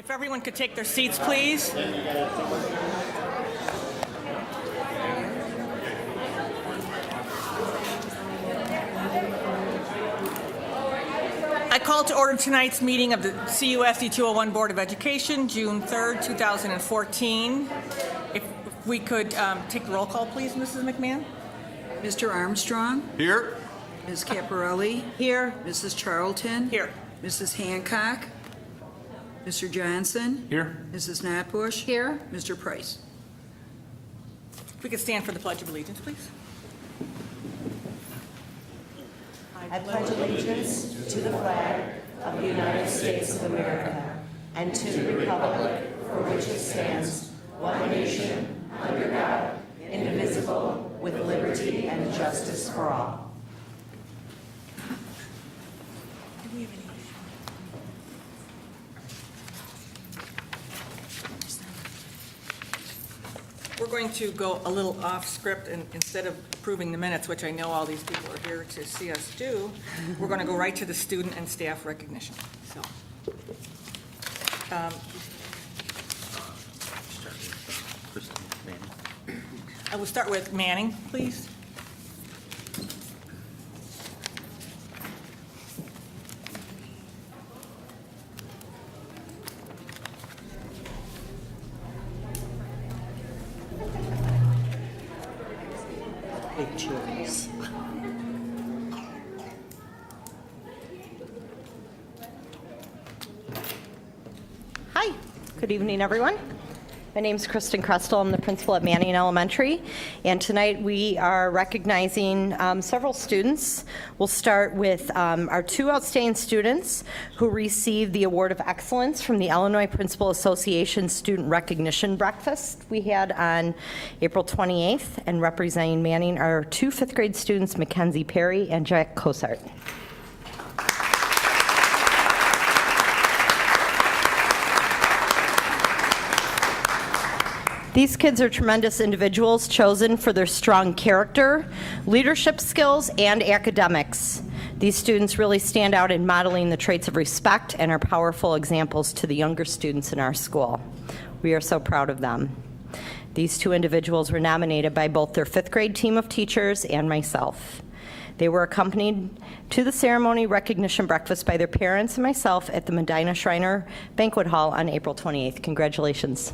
If everyone could take their seats, please. I call to order tonight's meeting of the CUSD 201 Board of Education, June 3rd, 2014. If we could take the roll call, please, Mrs. McMahon. Mr. Armstrong? Here. Ms. Caparelli? Here. Mrs. Charlton? Here. Mrs. Hancock? Mr. Johnson? Here. Mrs. Notbush? Here. Mr. Price? If we could stand for the Pledge of Allegiance, please. I pledge allegiance to the flag of the United States of America and to the republic for which it stands, one nation, under God, indivisible, with liberty and justice for all. We're going to go a little off script, and instead of approving the minutes, which I know all these people are here to see us do, we're going to go right to the student and staff recognition. So, I will start with Manning, please. Big cheers. Hi, good evening, everyone. My name is Kristen Krestel. I'm the principal at Manning Elementary, and tonight we are recognizing several students. We'll start with our two outstanding students who received the Award of Excellence from the Illinois Principal Association Student Recognition Breakfast we had on April 28th, and representing Manning are two fifth grade students, Mackenzie Perry and Jack Cosart. These kids are tremendous individuals chosen for their strong character, leadership skills, and academics. These students really stand out in modeling the traits of respect and are powerful examples to the younger students in our school. We are so proud of them. These two individuals were nominated by both their fifth grade team of teachers and myself. They were accompanied to the ceremony recognition breakfast by their parents and myself at the Medina Shriner Banquet Hall on April 28th. Congratulations.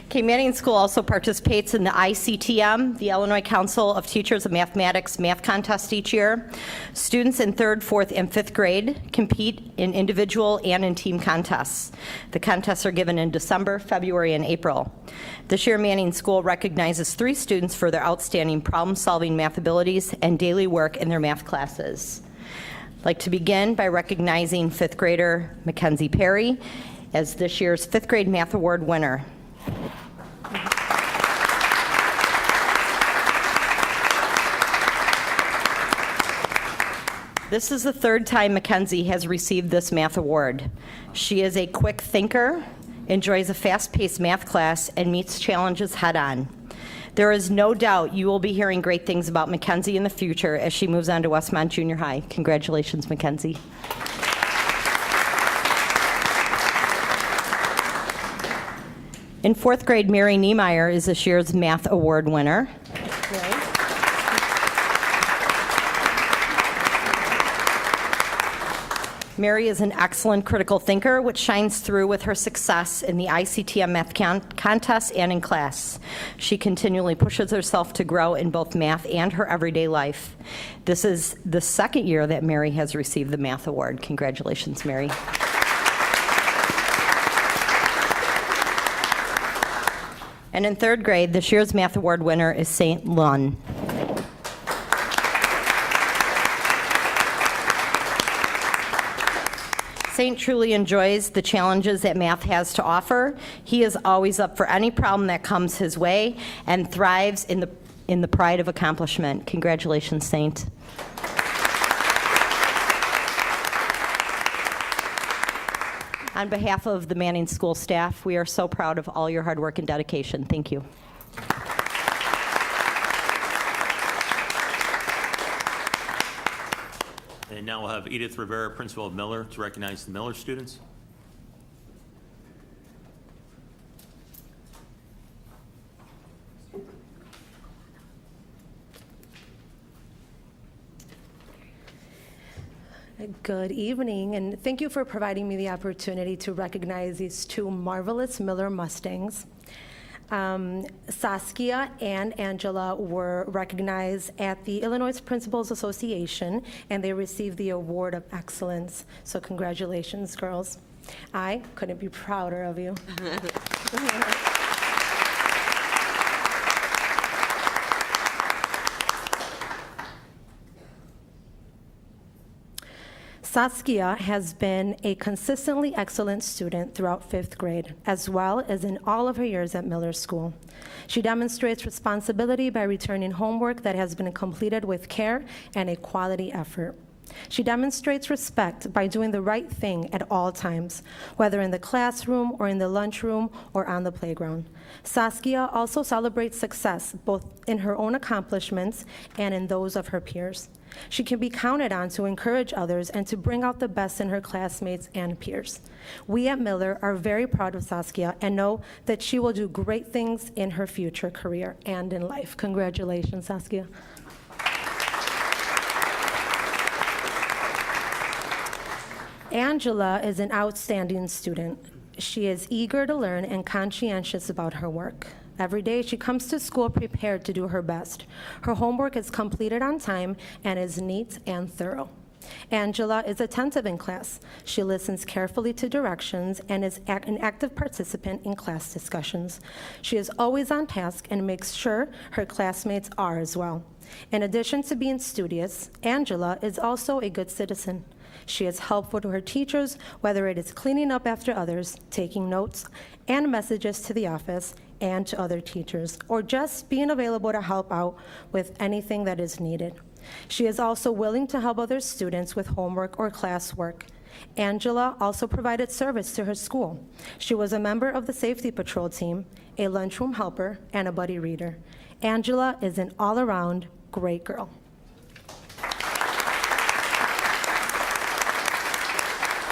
Okay, Manning School also participates in the ICTM, the Illinois Council of Teachers of Mathematics math contest each year. Students in 3rd, 4th, and 5th grade compete in individual and in team contests. The contests are given in December, February, and April. This year, Manning School recognizes 3 students for their outstanding problem-solving math abilities and daily work in their math classes. I'd like to begin by recognizing 5th grader Mackenzie Perry as this year's 5th grade math award winner. This is the 3rd time Mackenzie has received this math award. She is a quick thinker, enjoys a fast-paced math class, and meets challenges head-on. There is no doubt you will be hearing great things about Mackenzie in the future as she moves on to Westmont Junior High. Congratulations, Mackenzie. In 4th grade, Mary Niemeyer is this year's math award winner. Mary is an excellent critical thinker, which shines through with her success in the ICTM math contest and in class. She continually pushes herself to grow in both math and her everyday life. This is the 2nd year that Mary has received the math award. Congratulations, Mary. And in 3rd grade, this year's math award winner is St. Lun. Saint truly enjoys the challenges that math has to offer. He is always up for any problem that comes his way and thrives in the pride of accomplishment. Congratulations, Saint. On behalf of the Manning School staff, we are so proud of all your hard work and dedication. Thank you. And now we'll have Edith Rivera, Principal of Miller, to recognize the Miller students. Good evening, and thank you for providing me the opportunity to recognize these two marvelous Miller Mustangs. Saskia and Angela were recognized at the Illinois Principals Association, and they received the Award of Excellence. So congratulations, girls. I couldn't be prouder of you. Saskia has been a consistently excellent student throughout 5th grade, as well as in all of her years at Miller School. She demonstrates responsibility by returning homework that has been completed with care and a quality effort. She demonstrates respect by doing the right thing at all times, whether in the classroom or in the lunchroom or on the playground. Saskia also celebrates success both in her own accomplishments and in those of her peers. She can be counted on to encourage others and to bring out the best in her classmates and peers. We at Miller are very proud of Saskia and know that she will do great things in her future career and in life. Congratulations, Saskia. Angela is an outstanding student. She is eager to learn and conscientious about her work. Every day she comes to school prepared to do her best. Her homework is completed on time and is neat and thorough. Angela is attentive in class. She listens carefully to directions and is an active participant in class discussions. She is always on task and makes sure her classmates are as well. In addition to being studious, Angela is also a good citizen. She is helpful to her teachers, whether it is cleaning up after others, taking notes and messages to the office and to other teachers, or just being available to help out with anything that is needed. She is also willing to help other students with homework or classwork. Angela also provided service to her school. She was a member of the safety patrol team, a lunchroom helper, and a buddy reader. Angela is an all-around great girl.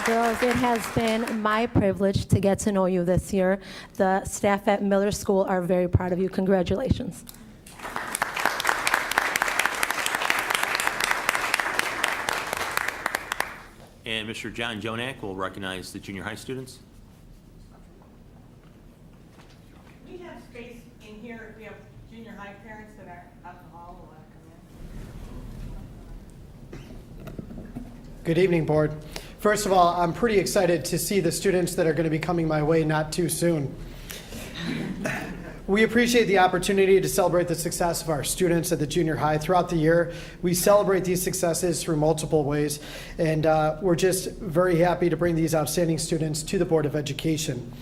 Girls, it has been my privilege to get to know you this year. The staff at Miller School are very proud of you. Congratulations. And Mr. John Jonak will recognize the junior high students. We have space in here if we have junior high parents that are out in the hall who want to come in. Good evening, Board. First of all, I'm pretty excited to see the students that are going to be coming my way not too soon. We appreciate the opportunity to celebrate the success of our students at the junior high throughout the year. We celebrate these successes through multiple ways, and we're just very happy to bring these outstanding students to the Board of Education.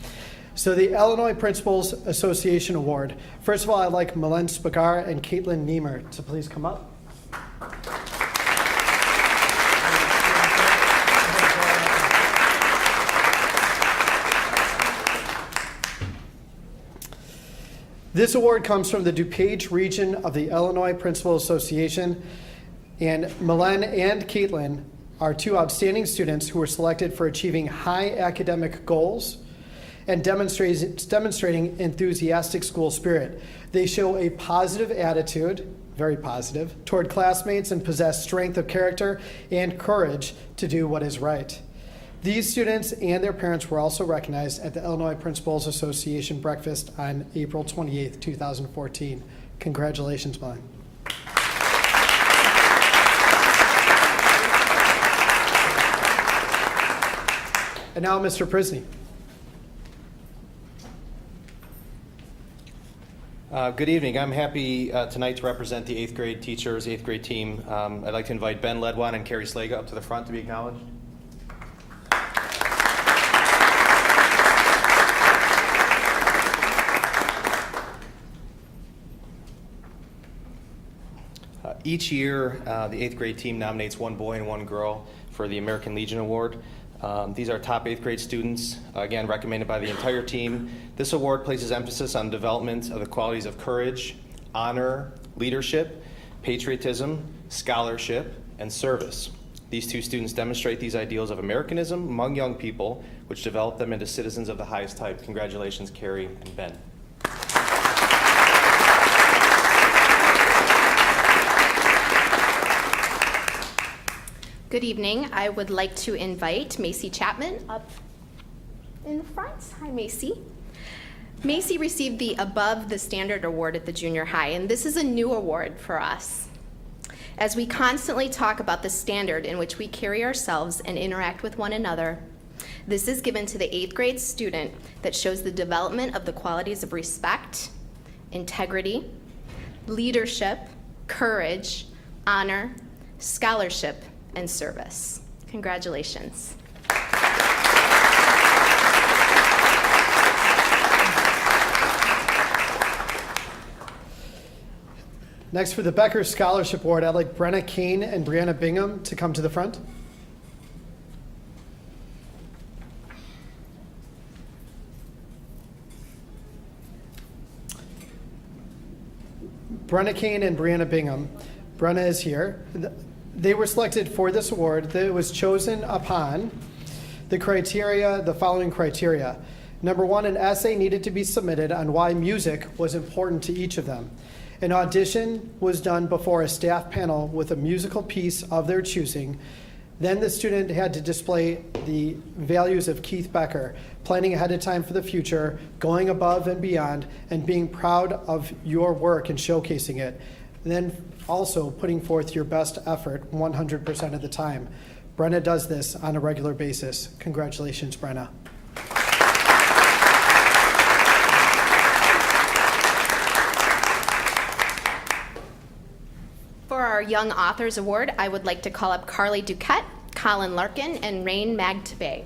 So the Illinois Principals Association Award. First of all, I'd like Malen Spagar and Caitlin Niemer to please come up. This award comes from the DuPage region of the Illinois Principal Association, and Malen and Caitlin are two outstanding students who were selected for achieving high academic goals and demonstrating enthusiastic school spirit. They show a positive attitude, very positive, toward classmates and possess strength of character and courage to do what is right. These students and their parents were also recognized at the Illinois Principals Association breakfast on April 28th, 2014. Congratulations, Malen. And now, Mr. Prisney. Good evening. I'm happy tonight to represent the 8th grade teachers, 8th grade team. I'd like to invite Ben Ledwan and Carrie Slaga up to the front to be acknowledged. Each year, the 8th grade team nominates one boy and one girl for the American Legion Award. These are top 8th grade students, again, recommended by the entire team. This award places emphasis on development of the qualities of courage, honor, leadership, patriotism, scholarship, and service. These 2 students demonstrate these ideals of Americanism among young people, which develop them into citizens of the highest type. Congratulations, Carrie and Ben. Good evening. I would like to invite Macy Chapman up in front. Hi, Macy. Macy received the Above the Standard Award at the junior high, and this is a new award for us. As we constantly talk about the standard in which we carry ourselves and interact with one another, this is given to the 8th grade student that shows the development of the qualities of respect, integrity, leadership, courage, honor, scholarship, and service. Congratulations. Next, for the Becker Scholarship Award, I'd like Brenna Kane and Brianna Bingham to come to the front. Brenna Kane and Brianna Bingham. Brenna is here. They were selected for this award that was chosen upon the following criteria. Number 1, an essay needed to be submitted on why music was important to each of them. An audition was done before a staff panel with a musical piece of their choosing. Then the student had to display the values of Keith Becker, planning ahead of time for the future, going above and beyond, and being proud of your work and showcasing it. And then also putting forth your best effort 100% of the time. Brenna does this on a regular basis. Congratulations, Brenna. For our Young Authors Award, I would like to call up Carly Duquette, Colin Larkin, and Rain Magtebay.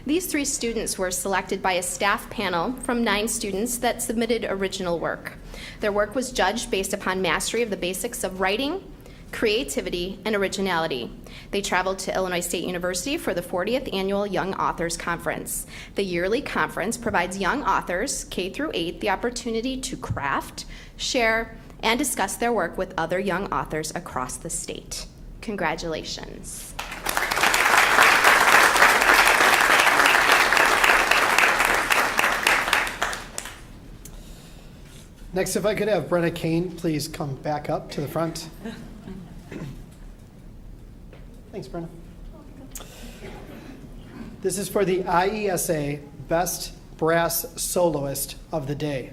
These 3 students were selected by a staff panel from 9 students that submitted original work. Their work was judged based upon mastery of the basics of writing, creativity, and originality. They traveled to Illinois State University for the 40th Annual Young Authors Conference. The yearly conference provides young authors, K through 8, the opportunity to craft, share, and discuss their work with other young authors across the state. Congratulations. Next, if I could have Brenna Kane please come back up to the front. Thanks, Brenna. This is for the IESA Best Brass Soloist of the Day.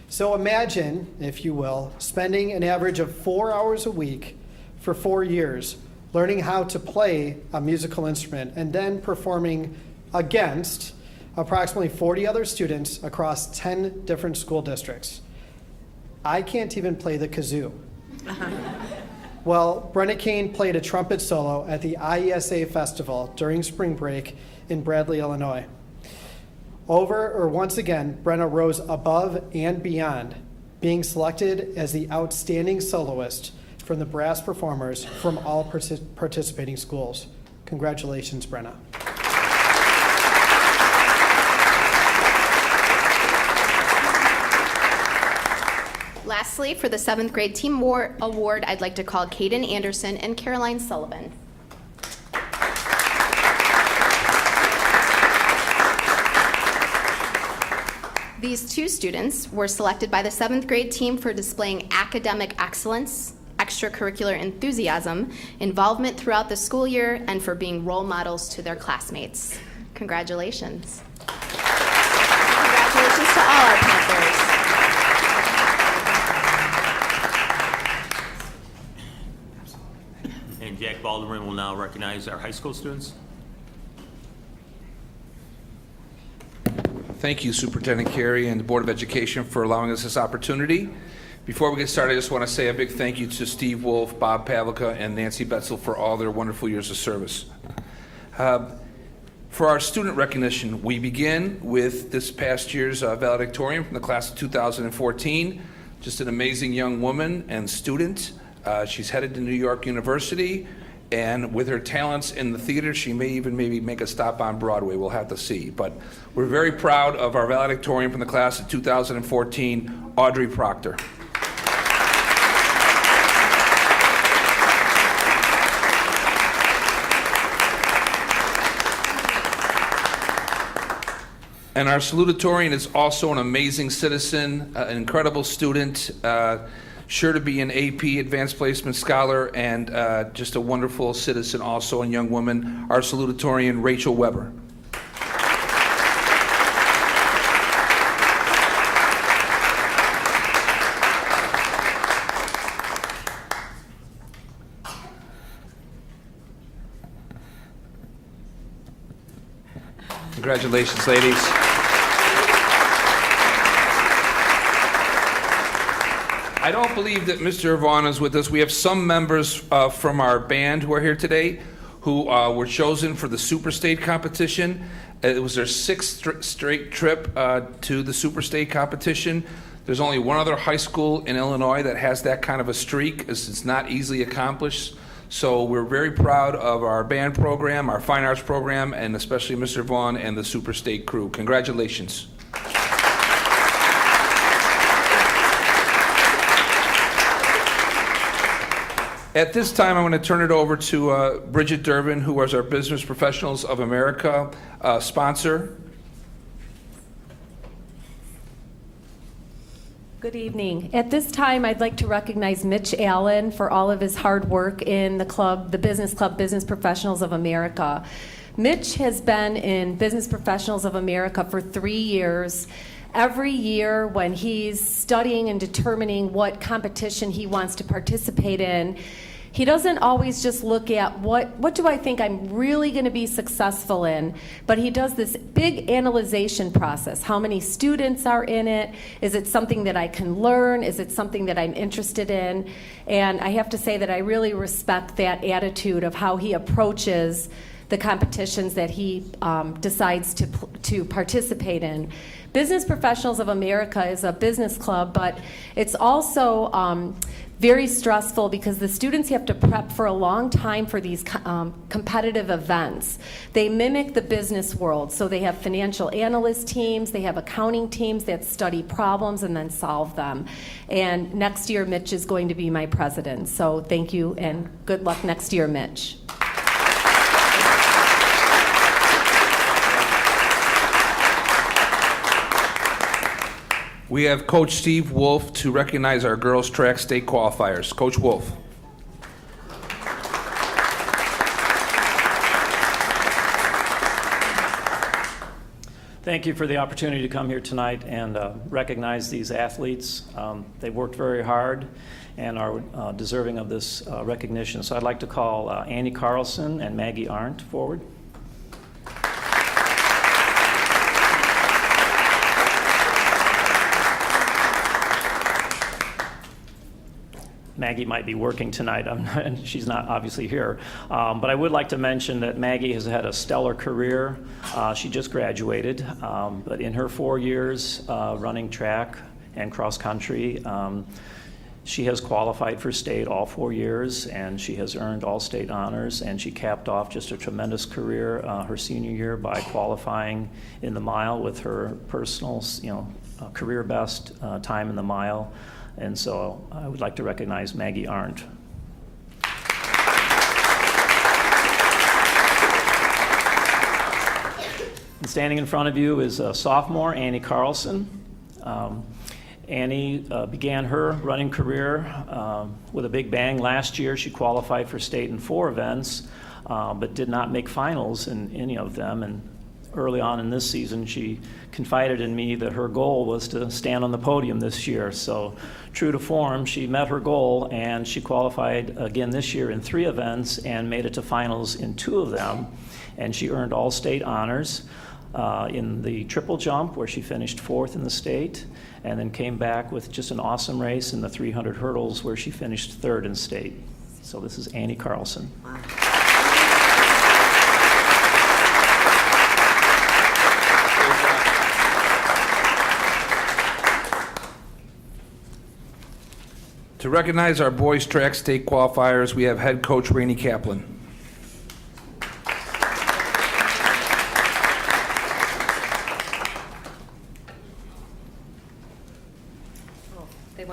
So imagine, if you will, spending an average of 4 hours a week for 4 years learning how to play a musical instrument and then performing against approximately 40 other students across 10 different school districts. I can't even play the kazoo. Well, Brenna Kane played a trumpet solo at the IESA Festival during spring break in Bradley, Illinois. Once again, Brenna rose above and beyond, being selected as the outstanding soloist from the brass performers from all participating schools. Congratulations, Brenna. Lastly, for the 7th grade team award, I'd like to call Caden Anderson and Caroline Sullivan. These 2 students were selected by the 7th grade team for displaying academic excellence, extracurricular enthusiasm, involvement throughout the school year, and for being role models to their classmates. Congratulations. Congratulations to all our Panthers. And Jack Baldwin will now recognize our high school students. Thank you, Superintendent Carey and the Board of Education for allowing us this opportunity. Before we get started, I just want to say a big thank you to Steve Wolf, Bob Pavlica, and Nancy Betzel for all their wonderful years of service. For our student recognition, we begin with this past year's valedictorian from the class of 2014, just an amazing young woman and student. She's headed to New York University And with her talents in the theater, she may even maybe make a stop on Broadway. We'll have to see. But we're very proud of our valedictorian from the class of 2014, Audrey Proctor. And our salutatorian is also an amazing citizen, an incredible student, sure to be an AP Advanced Placement Scholar, and just a wonderful citizen also, and young woman, our salutatorian, Rachel Weber. Congratulations, ladies. I don't believe that Mr. Vaughn is with us. We have some members from our band who are here today who were chosen for the Superstate competition. It was their sixth straight trip to the Superstate competition. There's only one other high school in Illinois that has that kind of a streak. It's not easily accomplished. So we're very proud of our band program, our fine arts program, and especially Mr. Vaughn and the Superstate crew. Congratulations. At this time, I'm going to turn it over to Bridget Durbin, who is our Business Professionals of America sponsor. Good evening. At this time, I'd like to recognize Mitch Allen for all of his hard work in the club, the Business Club, Business Professionals of America. Mitch has been in Business Professionals of America for 3 years. Every year when he's studying and determining what competition he wants to participate in, he doesn't always just look at what do I think I'm really going to be successful in, but he does this big analyzation process. How many students are in it? Is it something that I can learn? Is it something that I'm interested in? And I have to say that I really respect that attitude of how he approaches the competitions that he decides to participate in. Business Professionals of America is a business club, but it's also very stressful because the students have to prep for a long time for these competitive events. They mimic the business world, so they have financial analyst teams, they have accounting teams that study problems and then solve them. And next year, Mitch is going to be my president, so thank you and good luck next year, Mitch. We have Coach Steve Wolf to recognize our girls track state qualifiers. Coach Wolf. Thank you for the opportunity to come here tonight and recognize these athletes. They've worked very hard and are deserving of this recognition. So I'd like to call Annie Carlson and Maggie Arndt forward. Maggie might be working tonight. She's not obviously here. But I would like to mention that Maggie has had a stellar career. She just graduated, but in her 4 years running track and cross country, she has qualified for state all 4 years, and she has earned all state honors, and she capped off just a tremendous career her senior year by qualifying in the mile with her personal, career best time in the mile. And so I would like to recognize Maggie Arndt. And standing in front of you is a sophomore, Annie Carlson. Annie began her running career with a big bang. Last year she qualified for state in 4 events, but did not make finals in any of them. And early on in this season, she confided in me that her goal was to stand on the podium this year. So true to form, she met her goal, and she qualified again this year in 3 events and made it to finals in 2 of them. And she earned all state honors in the triple jump, where she finished 4th in the state, and then came back with just an awesome race in the 300 hurdles, where she finished 3rd in state. So this is Annie Carlson. Wow. To recognize our boys track state qualifiers, we have head coach Rainey Kaplan.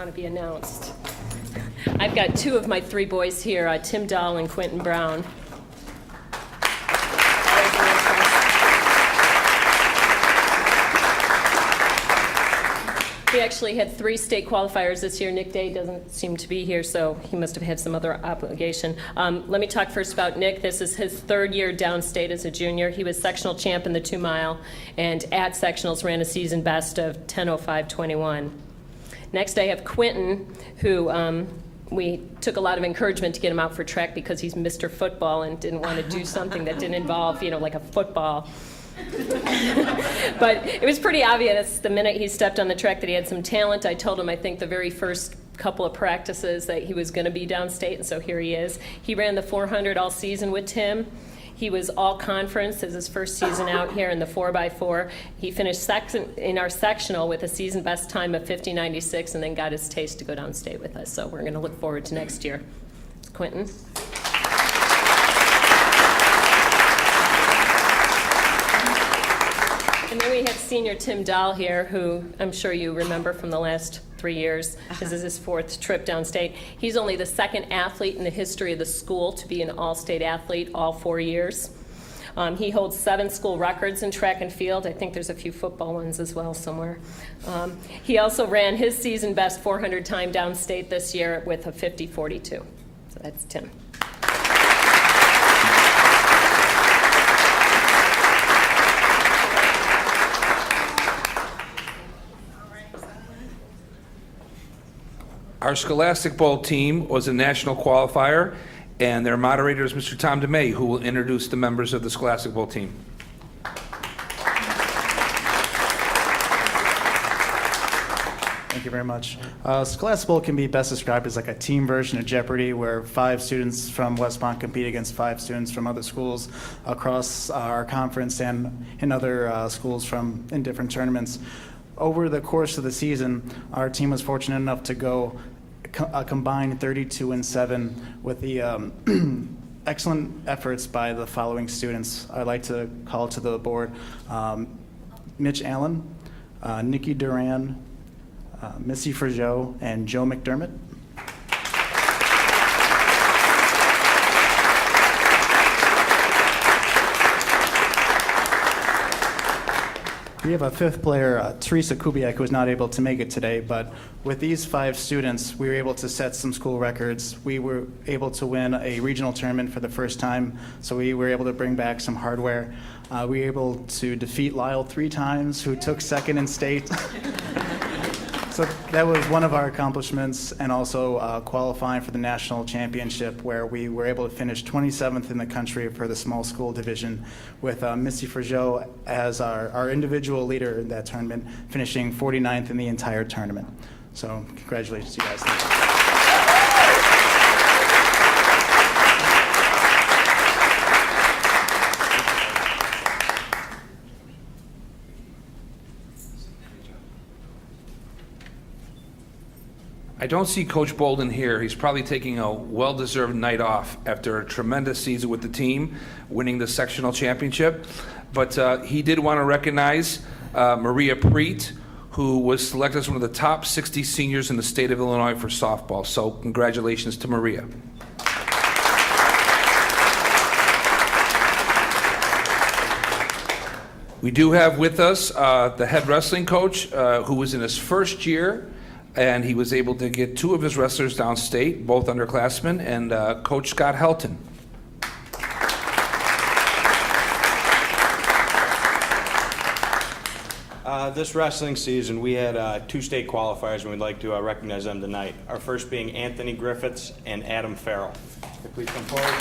want to be announced. I've got two of my three boys here, Tim Dahl and Quentin Brown. We actually had 3 state qualifiers this year. Nick Day doesn't seem to be here, so he must have had some other obligation. Let me talk first about Nick. This is his 3rd year downstate as a junior. He was sectional champ in the 2 mile, and at sectionals ran a season best of 10:05:21. Next, I have Quentin, who we took a lot of encouragement to get him out for track because he's Mr. Football and didn't want to do something that didn't involve, like a football. But it was pretty obvious the minute he stepped on the track that he had some talent. I told him, I think, the very first couple of practices that he was going to be downstate, and so here he is. He ran the 400 all season with Tim. He was all conference as his first season out here in the 4x4. He finished second in our sectional with a season best time of 50:96 and then got his taste to go downstate with us. So we're going to look forward to next year. It's Quentin. And then we have senior Tim Dahl here, who I'm sure you remember from the last 3 years. This is his 4th trip downstate. He's only the 2nd athlete in the history of the school to be an all-state athlete all 4 years. He holds 7 school records in track and field. I think there's a few football ones as well somewhere. He also ran his season best 400 time downstate this year with a 50:42. So that's Tim. Our Scholastic Bowl team was a national qualifier, and their moderator is Mr. Tom DeMay, who will introduce the members of the Scholastic Bowl team. Thank you very much. Scholastic Bowl can be best described as like a team version of Jeopardy, where 5 students from Westmont compete against 5 students from other schools across our conference and in other schools in different tournaments. Over the course of the season, our team was fortunate enough to go a combined 32-7 with the excellent efforts by the following students. I'd like to call to the board Mitch Allen, Nikki Duran, Missy Frageau, and Joe McDermott. We have a 5th player, Teresa Kubiak, who was not able to make it today, but with these 5 students, we were able to set some school records. We were able to win a regional tournament for the first time, so we were able to bring back some hardware. We were able to defeat Lyle 3 times, who took 2nd in state. So that was one of our accomplishments, and also qualifying for the national championship, where we were able to finish 27th in the country for the small school division, with Missy Frageau as our individual leader in that tournament, finishing 49th in the entire tournament. So congratulations to you guys. Thank you. I don't see Coach Bolden here. He's probably taking a well-deserved night off after a tremendous season with the team, winning the sectional championship. But he did want to recognize Maria Preet, who was selected as one of the top 60 seniors in the state of Illinois for softball. So congratulations to Maria. We do have with us the head wrestling coach, who was in his 1st year, and he was able to get 2 of his wrestlers downstate, both underclassmen, and Coach Scott Helton. This wrestling season, we had 2 state qualifiers, and we'd like to recognize them tonight. Our first being Anthony Griffiths and Adam Farrell. Please come forward.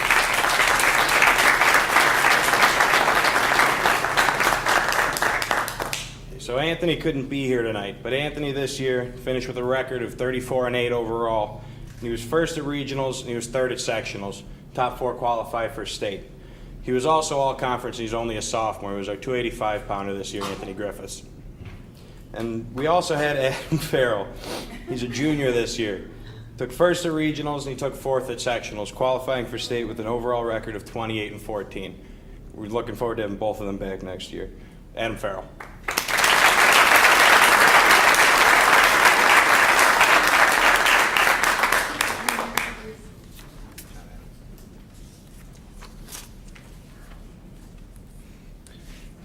So Anthony couldn't be here tonight, but Anthony this year finished with a record of 34-8 overall. He was 1st at regionals, and he was 3rd at sectionals. Top 4 qualified for state. He was also all conference, and he's only a sophomore. He was our 285-pounder this year, Anthony Griffiths. And we also had Adam Farrell. He's a junior this year. Took 1st at regionals, and he took 4th at sectionals, qualifying for state with an overall record of 28-14. We're looking forward to having both of them back next year. Adam Farrell.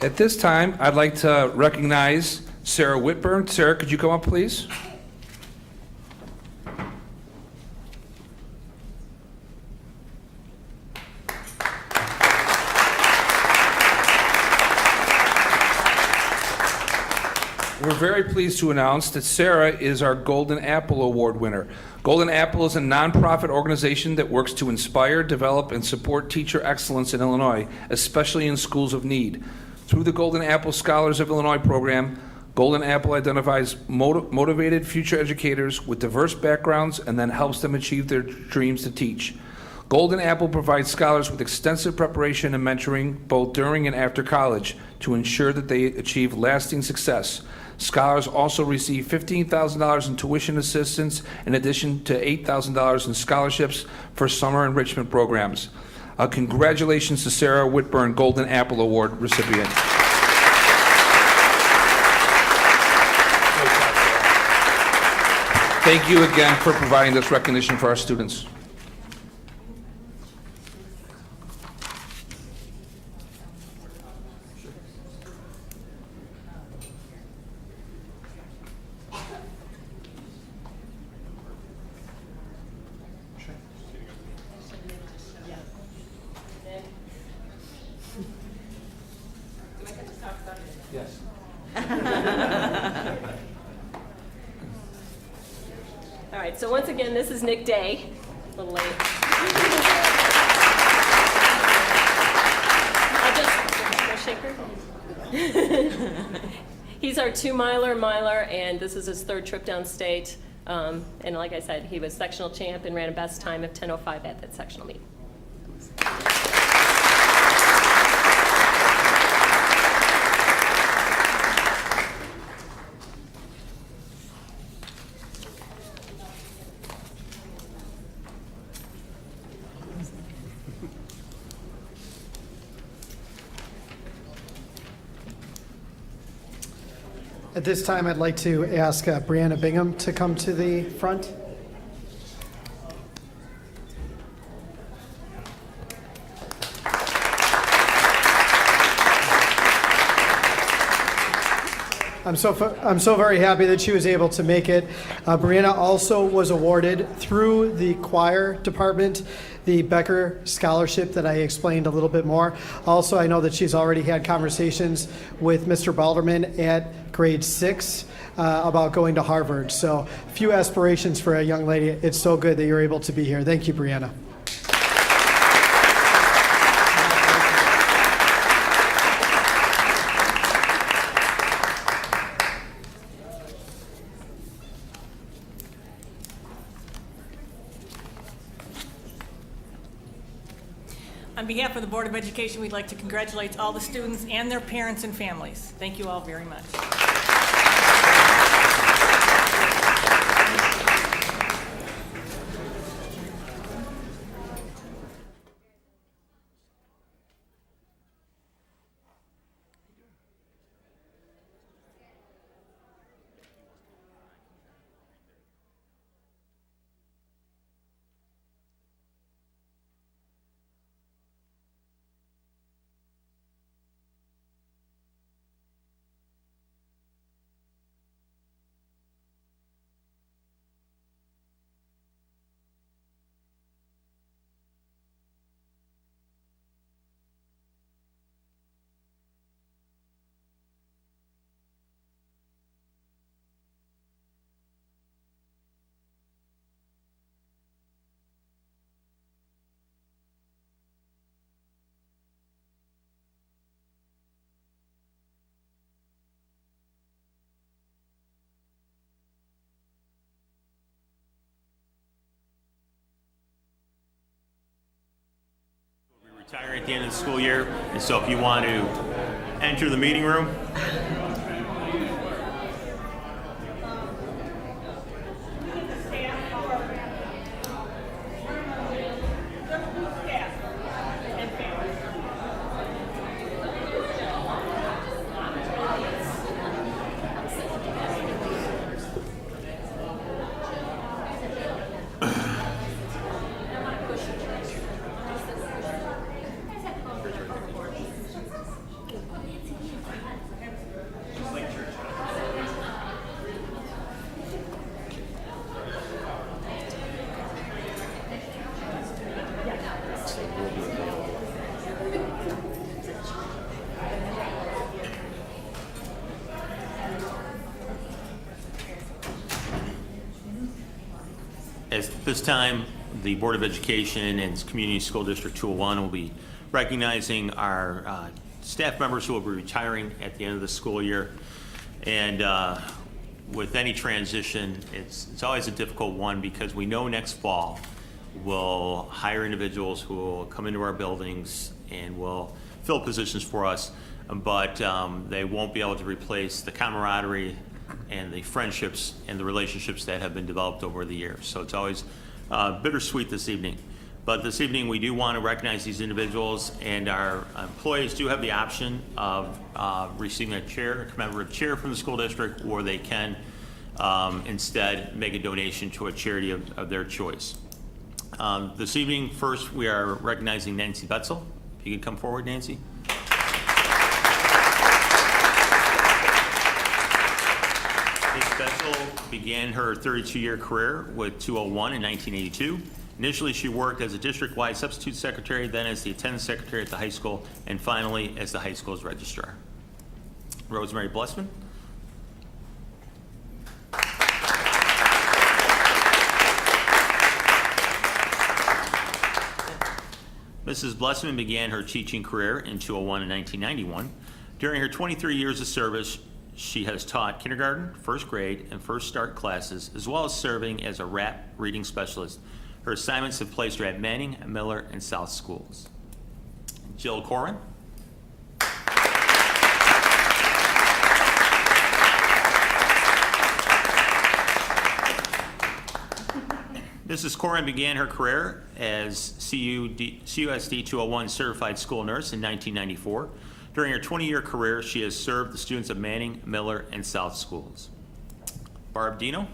At this time, I'd like to recognize Sarah Whitburn. Sarah, could you come up, please? We're very pleased to announce that Sarah is our Golden Apple Award winner. Golden Apple is a nonprofit organization that works to inspire, develop, and support teacher excellence in Illinois, especially in schools of need. Through the Golden Apple Scholars of Illinois program, Golden Apple identifies motivated future educators with diverse backgrounds and then helps them achieve their dreams to teach. Golden Apple provides scholars with extensive preparation and mentoring both during and after college to ensure that they achieve lasting success. Scholars also receive $15,000 in tuition assistance in addition to $8,000 in scholarships for summer enrichment programs. Congratulations to Sarah Whitburn, Golden Apple Award recipient. Thank you again for providing this recognition for our students. Yes. All right, so once again, this is Nick Day. A little late. I'll just shake her. He's our 2-miler, and this is his 3rd trip downstate. And like I said, he was sectional champ and ran a best time of 10:05 at that sectional meet. At this time, I'd like to ask Brianna Bingham to come to the front. I'm so very happy that she was able to make it. Brianna also was awarded through the choir department the Becker Scholarship that I explained a little bit more. Also, I know that she's already had conversations with Mr. Balderman at grade 6 about going to Harvard. So, few aspirations for a young lady. It's so good that you're able to be here. Thank you, Brianna. On behalf of the Board of Education, we'd like to congratulate all the students and their parents and families. Thank you all very much. Retire at the end of the school year, and so if you want to enter the meeting room. At this time, the Board of Education and Community School District 201 will be recognizing our staff members who will be retiring at the end of the school year. And with any transition, it's always a difficult one because we know next fall we'll hire individuals who will come into our buildings and will fill positions for us, but they won't be able to replace the camaraderie and the friendships and the relationships that have been developed over the years. So it's always bittersweet this evening. But this evening we do want to recognize these individuals, and our employees do have the option of receiving a chair, a commemorative chair from the school district, or they can instead make a donation to a charity of their choice. This evening, first we are recognizing Nancy Betzel. If you could come forward, Nancy. Ms. Betzel began her 32-year career with 201 in 1982. Initially, she worked as a district-wide substitute secretary, then as the attendance secretary at the high school, and finally as the high school's registrar. Rosemary Blessman. Mrs. Blessman began her teaching career in 201 in 1991. During her 23 years of service, she has taught kindergarten, first grade, and first start classes, as well as serving as a RAP reading specialist. Her assignments have placed her at Manning, Miller, and South schools. Jill Corwin. Mrs. Corwin began her career as CUSD 201 certified school nurse in 1994. During her 20-year career, she has served the students of Manning, Miller, and South schools. Barb Dino.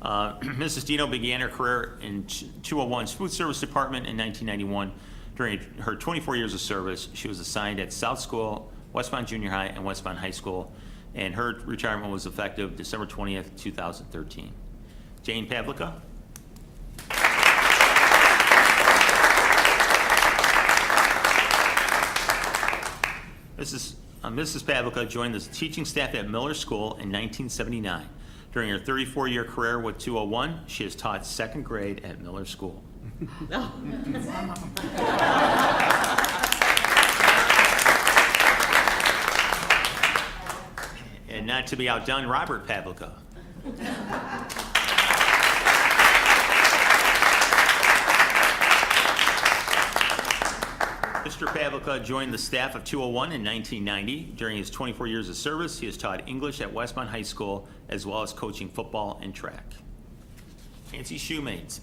Mrs. Dino began her career in 201's food service department in 1991. During her 24 years of service, she was assigned at South School, Westmont Junior High, and Westmont High School, and her retirement was effective December 20th, 2013. Jane Pavlica. Mrs. Pavlica joined the teaching staff at Miller School in 1979. During her 34-year career with 201, she has taught second grade at Miller School. And not to be outdone, Robert Pavlica. Mr. Pavlica joined the staff of 201 in 1990. During his 24 years of service, he has taught English at Westmont High School, as well as coaching football and track. Nancy Shoemates.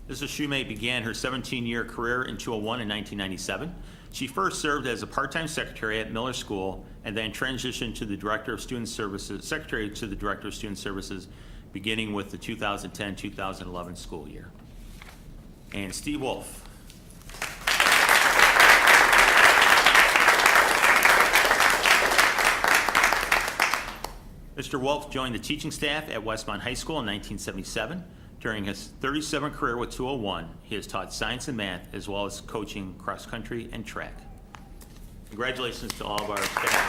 Mrs. Shoemate began her 17-year career in 201 in 1997. She first served as a part-time secretary at Miller School and then transitioned to the Director of Student Services, Secretary to the Director of Student Services, beginning with the 2010-2011 school year. And Steve Wolf. Mr. Wolf joined the teaching staff at Westmont High School in 1977. During his 37 career with 201, he has taught science and math, as well as coaching cross country and track. Congratulations to all of our staff.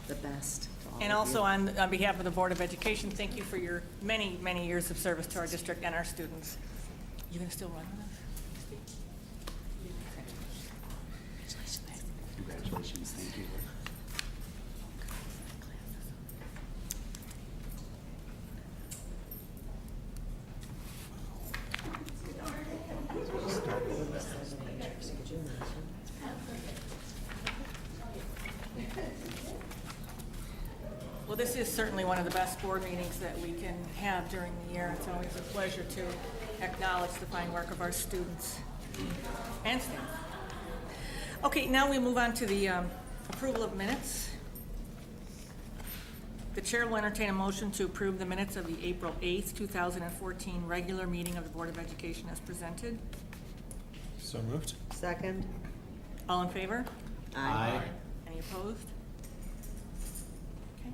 The best. And also on behalf of the Board of Education, thank you for your many, many years of service to our district and our students. You gonna still run with us? Congratulations, thank you. Well, this is certainly one of the best board meetings that we can have during the year. It's always a pleasure to acknowledge the fine work of our students and staff. Okay, now we move on to the approval of minutes. The chair will entertain a motion to approve the minutes of the April 8th, 2014 regular meeting of the Board of Education as presented. So moved. Second. All in favor? Aye. Any opposed? Okay.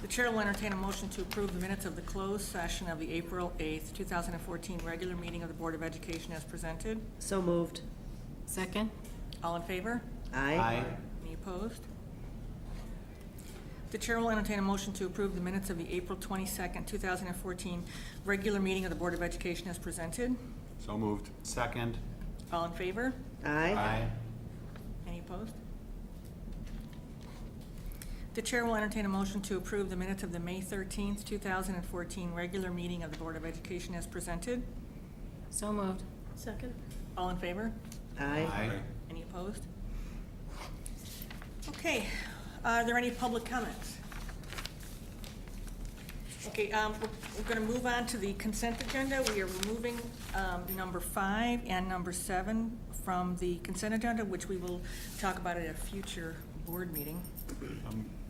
The chair will entertain a motion to approve the minutes of the closed session of the April 8th, 2014 regular meeting of the Board of Education as presented. So moved. Second. All in favor? Aye. Any opposed? The chair will entertain a motion to approve the minutes of the April 22nd, 2014 regular meeting of the Board of Education as presented. So moved. Second. All in favor? Aye. Any opposed? The chair will entertain a motion to approve the minutes of the May 13th, 2014 regular meeting of the Board of Education as presented. So moved. Second. All in favor? Aye. Any opposed? Okay, are there any public comments? Okay, we're going to move on to the consent agenda. We are removing number 5 and number 7 from the consent agenda, which we will talk about at a future board meeting.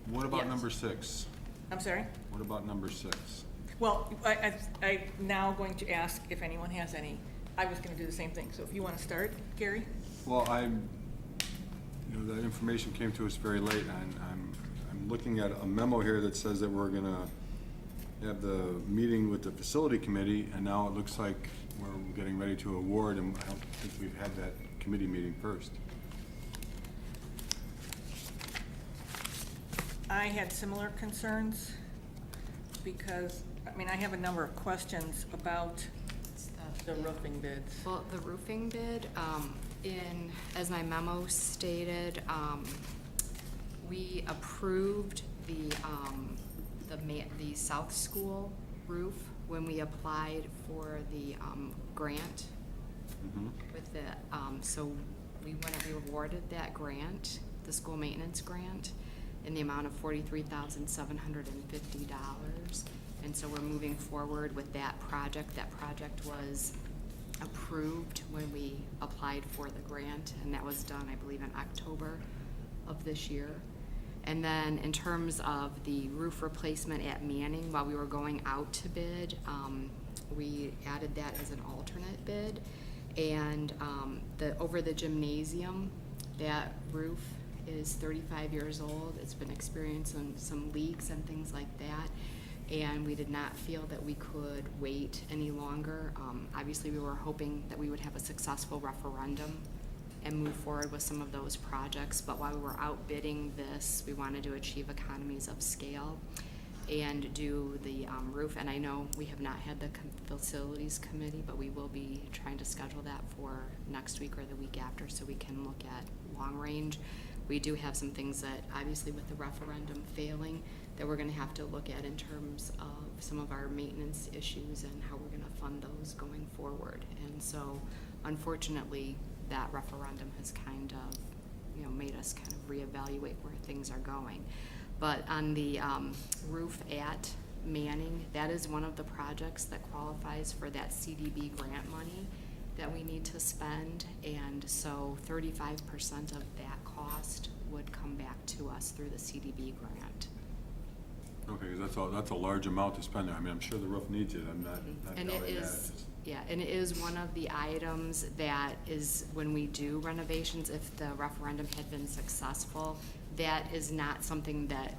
What about Yes. number 6? I'm sorry? What about number 6? Well, I'm now going to ask if anyone has any. I was going to do the same thing, so if you want to start, Gary? Well, that information came to us very late, and I'm looking at a memo here that says that we're gonna have the meeting with the facility committee, and now it looks like we're getting ready to award, and I don't think we've had that committee meeting first. I had similar concerns because, I have a number of questions about the roofing bids. Well, the roofing bid, as my memo stated, we approved the South School roof when we applied for the grant with the, so we awarded that grant, the school maintenance grant, in the amount of $43,750. And so we're moving forward with that project. That project was approved when we applied for the grant, and that was done, I believe, in October of this year. And then in terms of the roof replacement at Manning, while we were going out to bid, we added that as an alternate bid. And over the gymnasium, that roof is 35 years old. It's been experiencing some leaks and things like that. And we did not feel that we could wait any longer. Obviously, we were hoping that we would have a successful referendum and move forward with some of those projects. But while we were outbidding this, we wanted to achieve economies of scale and do the roof. And I know we have not had the facilities committee, but we will be trying to schedule that for next week or the week after so we can look at long range. We do have some things that, obviously with the referendum failing, that we're gonna have to look at in terms of some of our maintenance issues and how we're gonna fund those going forward. And so, unfortunately, that referendum has kind of, made us kind of reevaluate where things are going. But on the roof at Manning, that is one of the projects that qualifies for that CDB grant money that we need to spend. And so 35% of that cost would come back to us through the CDB grant. Okay, 'cause that's a large amount to spend there. I'm sure the roof needs it. I'm not And doubting it that. is, yeah, and it is one of the items that is, when we do renovations, if the referendum had been successful, that is not something that,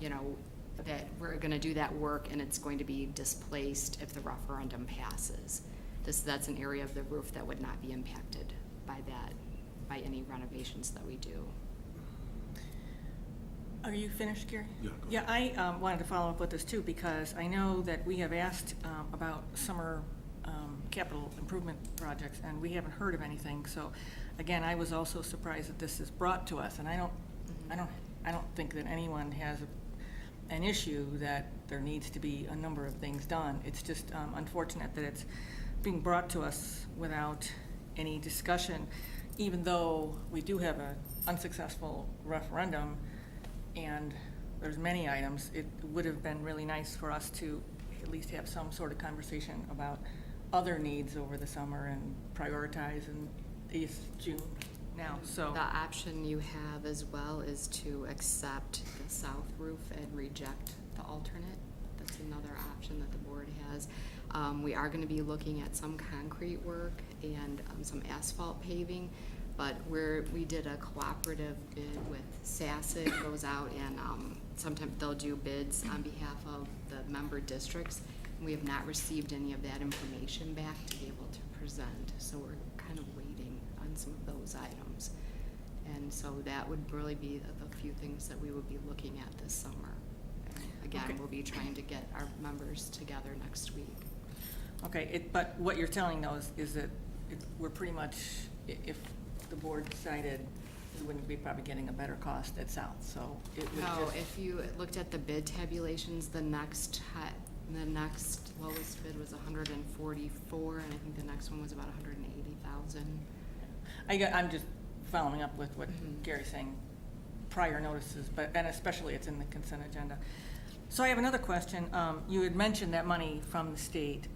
that we're gonna do that work and it's going to be displaced if the referendum passes. That's an area of the roof that would not be impacted by that, by any renovations that we do. Are you finished, Gary? Yeah. Yeah, I wanted to follow up with this too, because I know that we have asked about summer capital improvement projects, and we haven't heard of anything. So, again, I was also surprised that this is brought to us, and I don't think that anyone has an issue that there needs to be a number of things done. It's just unfortunate that it's being brought to us without any discussion, even though we do have an unsuccessful referendum. And there's many items. It would have been really nice for us to at least have some sort of conversation about other needs over the summer and prioritize, and it's June now, so. The option you have as well is to accept the south roof and reject the alternate. That's another option that the board has. We are going to be looking at some concrete work and some asphalt paving, but we did a cooperative bid with SACIG, goes out and sometimes they'll do bids on behalf of the member districts. We have not received any of that information back to be able to present, so we're kind of waiting on some of those items. And so that would really be the few things that we would be looking at this summer. And again, Okay. we'll be trying to get our members together next week. Okay, but what you're telling those is that we're pretty much, if the board decided, we wouldn't be probably getting a better cost at South, so it would No, just. if you looked at the bid tabulations, the next lowest bid was 144, and I think the next one was about 180,000. I'm just following up with what Gary's saying, prior notices, and especially it's in the consent agenda. So I have another question. You had mentioned that money from the state.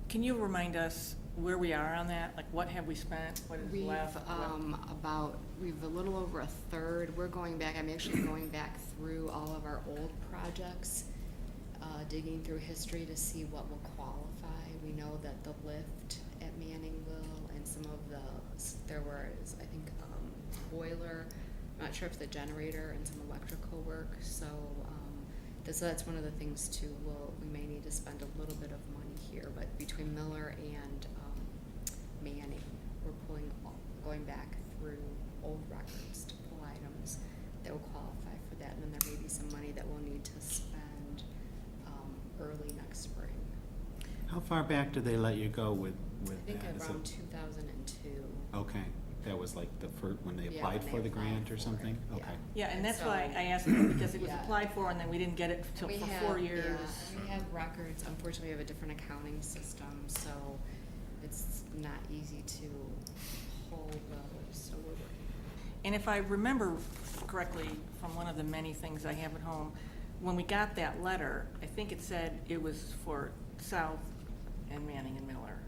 Can you remind us where we are on that? Like, what have we spent? What is left? We've a little over a third. I'm actually going back through all of our old projects, digging through history to see what will qualify. We know that the lift at Manning will, and some of there was, I think, boiler, I'm not sure if the generator and some electrical work. So that's one of the things too. We may need to spend a little bit of money here, but between Miller and Manning, we're going back through old records to pull items that will qualify for that, and then there may be some money that we'll need to spend early next spring. How far back do they let you go with I think that? Is around it- 2002. Okay, that was like the first, when they Yeah, applied when for they the grant applied or for something? it, Okay. Yeah, and that's So- why I asked, because it was Yeah. applied for and then we didn't get it for We 4 years. Yeah, we have records. Unfortunately, we have a different accounting system, so it's not easy to pull those. So we're working. And if I remember correctly from one of the many things I have at home, when we got that letter, I think it said it was for South and Manning and Miller.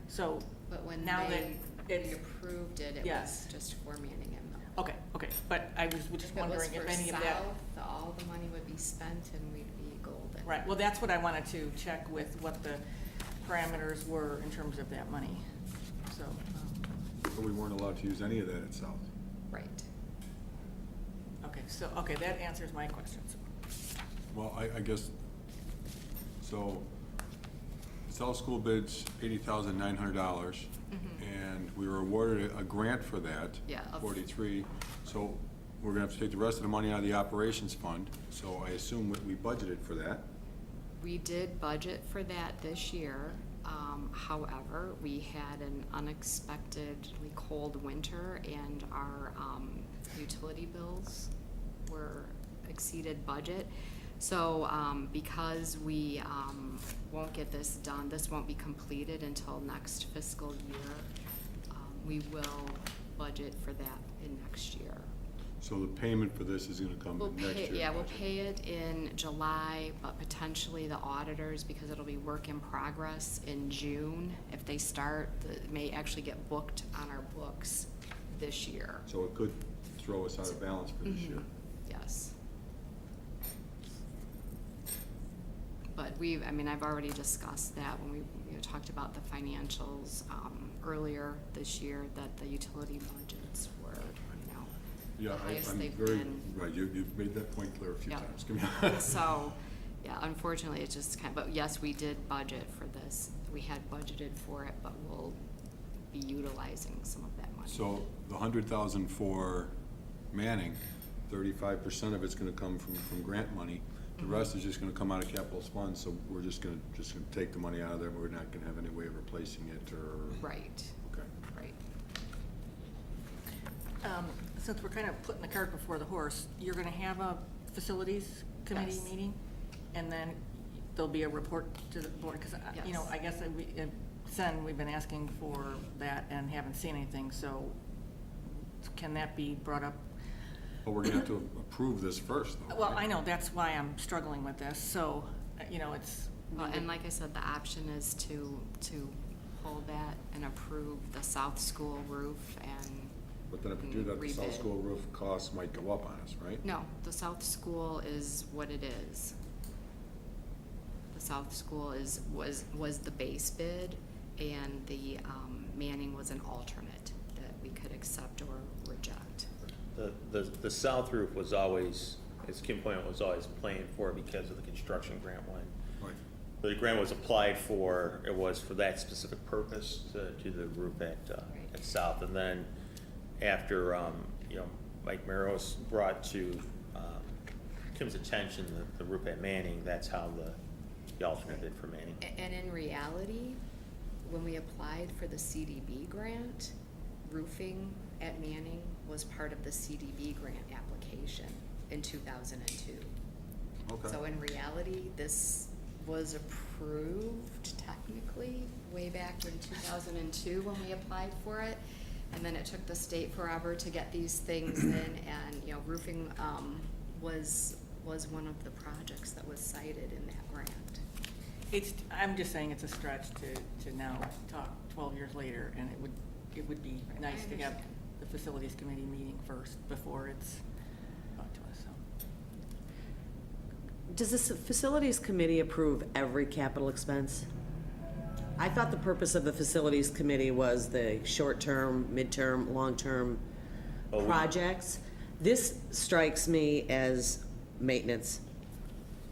So But when now that we it's, approved it, it Yes. was just for Manning and Miller. okay, but I was just wondering if any of that. South, all the money would be spent and we'd be golden. Right, well, that's what I wanted to check with, what the parameters were in terms of that money, so. But we weren't allowed to use any of that at South. Right. Okay, that answers my questions. Well, I guess, so, South School bids $80,900, and we were awarded a grant for that, Yeah, of- 43. So we're gonna have to take the rest of the money out of the operations fund, so I assume we budgeted for that. We did budget for that this year. However, we had an unexpectedly cold winter and our utility bills were exceeded budget. So because we won't get this done, this won't be completed until next fiscal year, we will budget for that in next year. So the payment for this is gonna come We'll in next pay, year. yeah, we'll pay it in July, but potentially the auditors, because it'll be work in progress in June. If they start, it may actually get booked on our books this year. So it could throw us out of balance for this year. Yes. But I've already discussed that when we talked about the financials earlier this year, that the utility budgets were, Yeah, highest I'm they've very, been. right, you've made that point clear a few Yeah. times. Give me- So, yeah, unfortunately, it's just but yes, we did budget for this. We had budgeted for it, but we'll be utilizing some of that money. So the 100,000 for Manning, 35% of it's gonna come from grant money. The rest is just gonna come out of capital funds, so we're just gonna take the money out of there, we're not gonna have any way of replacing it, or? Right. Okay. Right. Since we're kind of putting the cart before the horse, you're gonna have a facilities committee Yes. meeting? And then there'll be a report to the board, because, Yes. I guess we've been asking for that and haven't seen anything, so can that be brought up? But we're gonna have to approve this first, though. Well, right? I know, that's why I'm struggling with this, so, it's. Well, and like I said, the option is to hold that and approve the South School roof and But then if we do that, the South rebid. School roof costs might go up on us, right? No, the South School is what it is. The South School was the base bid, and the Manning was an alternate that we could accept or reject. The south roof was always, as Kim pointed out, was always planned for because of the construction grant when the grant was applied for. It was for that specific purpose to do the roof at South, and then after Mike Maros brought to Kim's attention the roof at Manning, that's how the alternate bid for Manning. And in reality, when we applied for the CDB grant, roofing at Manning was part of the CDB grant application in 2002. Okay. So in reality, this was approved technically way back in 2002 when we applied for it. And then it took the state forever to get these things in, and roofing was one of the projects that was cited in that grant. I'm just saying it's a stretch to now talk 12 years later, and it would be nice to have the facilities committee meeting first before it's brought to us. So. Does the facilities committee approve every capital expense? I thought the purpose of the facilities committee was the short-term, midterm, long-term projects. This strikes me as maintenance,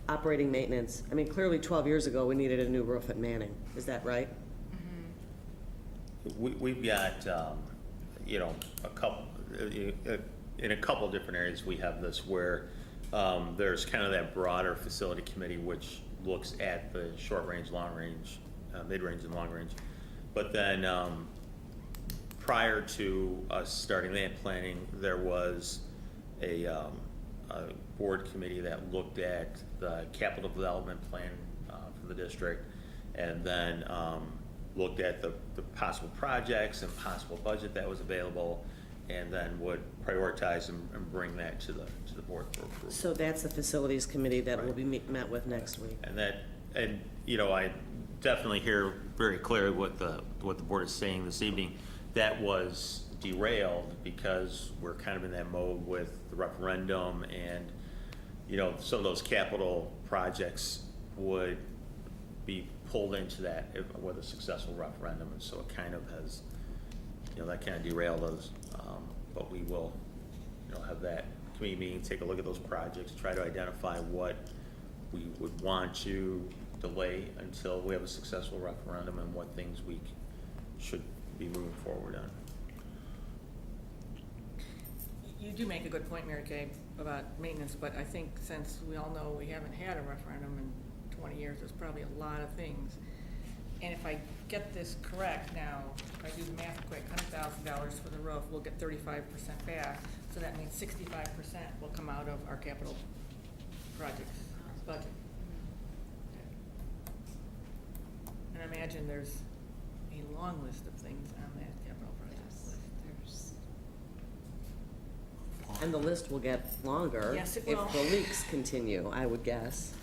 operating maintenance. I mean, clearly 12 years ago, we needed a new roof at Manning. Is that right? We've got, a couple, in a couple of different areas we have this where there's kind of that broader facility committee which looks at the short range, long range, mid-range and long range. But then prior to us starting that planning, there was a board committee that looked at the capital development plan for the district, and then looked at the possible projects and possible budget that was available, and then would prioritize and bring that to the board for approval. So that's the facilities committee that will be met with next week. And I definitely hear very clearly what the board is saying this evening. That was derailed because we're kind of in that mode with the referendum, and some of those capital projects would be pulled into that with a successful referendum, and so it kind of has, that kind of derailed us. But we will, have that committee meeting, take a look at those projects, try to identify what we would want to delay until we have a successful referendum, and what things we should be moving forward on. You do make a good point, Mary Kay, about maintenance, but I think since we all know we haven't had a referendum in 20 years, there's probably a lot of things. And if I get this correct now, if I do the math quick, $100,000 for the roof, we'll get 35% back. So that means 65% will come out of our capital projects budget. And I imagine there's a long list of things on that capital projects list. And the list will get longer Yes, it will. if the leaks continue, I would guess,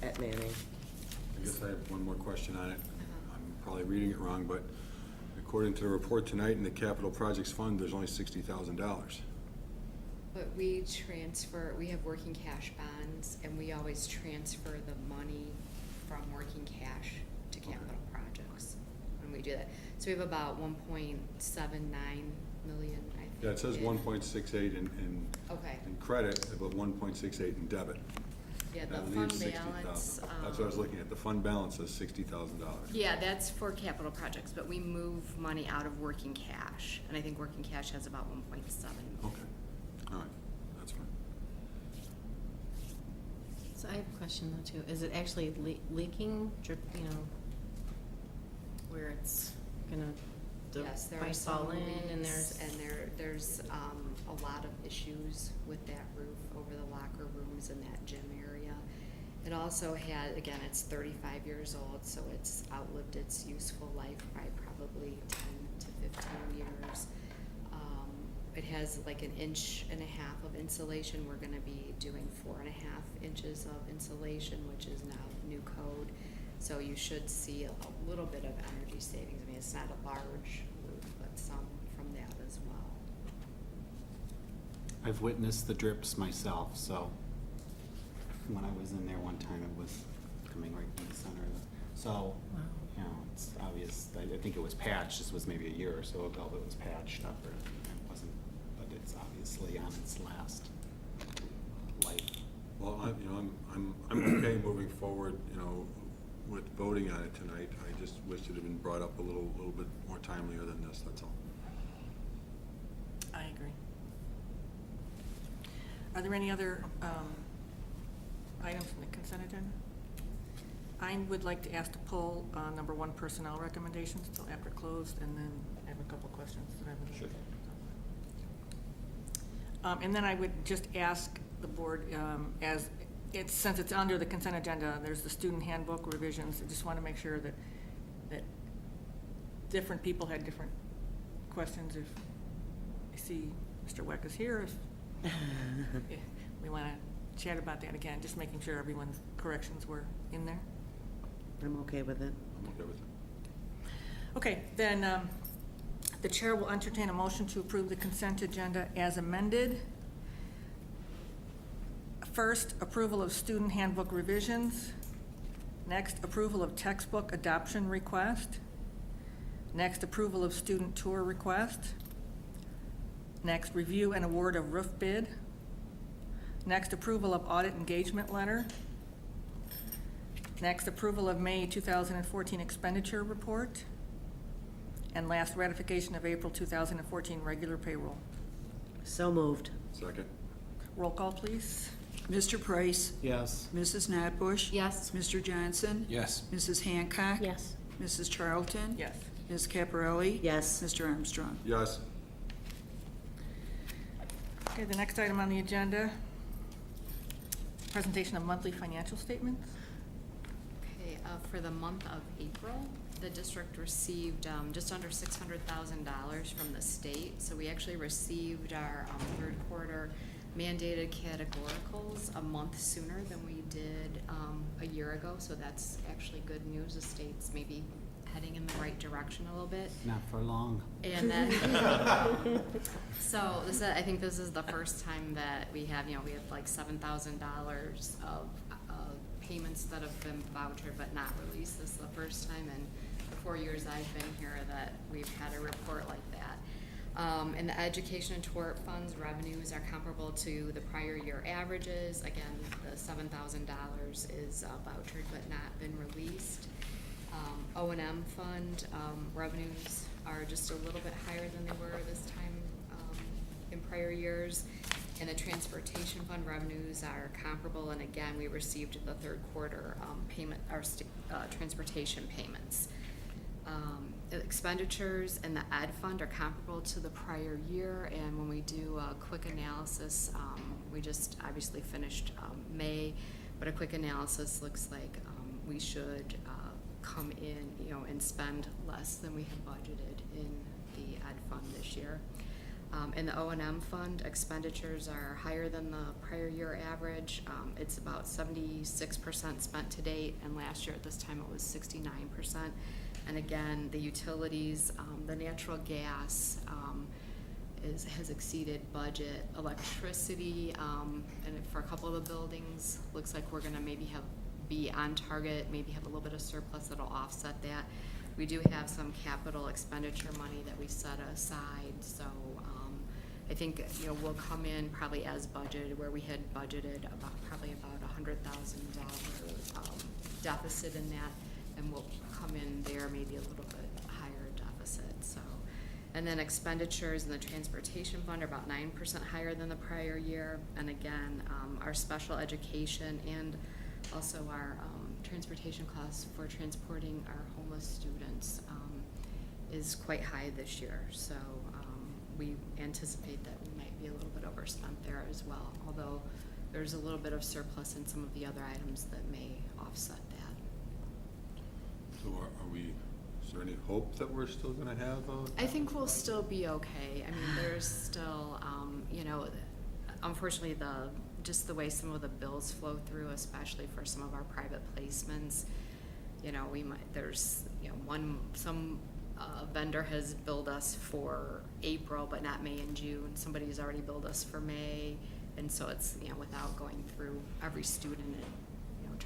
at Manning. I guess I have one more question on it. I'm probably reading it wrong, but according to the report tonight in the capital projects fund, there's only $60,000. But we have working cash bonds, and we always transfer the money from working cash to capital projects when we do that. So we have about 1.79 million, I think. Yeah, it says 1.68 in Okay. in credit, but 1.68 in debit. Yeah, the That fund leaves balance. $60,000. That's what I was looking at. The fund balance is $60,000. Yeah, that's for capital projects, but we move money out of working cash, and I think working cash has about 1.7 million. Okay, all right, that's fine. So I have a question though too. Is it actually leaking, drip, where it's gonna, the Yes, there are pipe some fall in and leaks, there's. and there's a lot of issues with that roof over the locker rooms in that gym area. It also had, again, it's 35 years old, so it's outlived its useful life by probably 10 to 15 years. It has like 1.5 inches of insulation. We're gonna be doing 4.5 inches of insulation, which is now new code. So you should see a little bit of energy savings. I mean, it's not a large roof, but some from that as well. I've witnessed the drips myself, so when I was in there one time, it was coming right from the center of So, you know, it's obvious, I think it was patched, this was maybe a year or so ago that it was patched up, or it wasn't, but it's obviously on its last life. Well, I'm okay moving forward, with voting on it tonight. I just wish it had been brought up a little bit more timelier than this, that's all. I agree. Are there any other items in the consent agenda? I would like to ask to pull number 1 personnel recommendations till after closed, and then I have a couple questions that I would. Sure. And then I would just ask the board, since it's under the consent agenda, there's the student handbook revisions. I just want to make sure that different people had different questions. If I see Mr. Weck is here, if we want to chat about that again, just making sure everyone's corrections were in there. I'm okay with it. I'm okay with it. Okay, then the chair will entertain a motion to approve the consent agenda as amended. First, approval of student handbook revisions. Next, approval of textbook adoption request. Next, approval of student tour request. Next, review and award of roof bid. Next, approval of audit engagement letter. Next, approval of May 2014 expenditure report. And last, ratification of April 2014 regular payroll. So moved. Second. Roll call, please. Mr. Price? Yes. Mrs. Notbush? Yes. Mr. Johnson? Yes. Mrs. Hancock? Yes. Mrs. Charlton? Yes. Ms. Caparelli? Yes. Mr. Armstrong? Yes. Okay, the next item on the agenda, presentation of monthly financial statements. Okay, for the month of April, the district received just under $600,000 from the state. So we actually received our third quarter mandated categoricals a month sooner than we did a year ago. So that's actually good news. The state's maybe heading in the right direction a little bit. Not for long. And then, so I think this is the first time that we have like $7,000 of payments that have been vouchered but not released. This is the first time in the 4 years I've been here that we've had a report like that. And the education and tort funds revenues are comparable to the prior year averages. Again, the $7,000 is vouchered but not been released. O&M fund revenues are just a little bit higher than they were this time in prior years. And the transportation fund revenues are comparable, and again, we received the third quarter transportation payments. The expenditures and the ed fund are comparable to the prior year, and when we do a quick analysis, we just obviously finished May, but a quick analysis looks like we should come in, and spend less than we have budgeted in the ed fund this year. In the O&M fund, expenditures are higher than the prior year average. It's about 76% spent to date, and last year at this time it was 69%. And again, the utilities, the natural gas has exceeded budget. Electricity, and for a couple of the buildings, looks like we're gonna maybe be on target, maybe have a little bit of surplus that'll offset that. We do have some capital expenditure money that we set aside, so I think we'll come in probably as budgeted, where we had budgeted probably about $100,000 deficit in that, and we'll come in there maybe a little bit higher deficit. So, and then expenditures in the transportation fund are about 9% higher than the prior year, and again, our special education and also our transportation costs for transporting our homeless students is quite high this year. So we anticipate that we might be a little bit overspent there as well, although there's a little bit of surplus in some of the other items that may offset that. So is there any hope that we're still gonna have I think we'll still be okay. I mean, there's still, unfortunately, just the way some of the bills flow through, especially for some of our private placements, some vendor has billed us for April, but not May and June. Somebody's already billed us for May, and so it's, without going through every student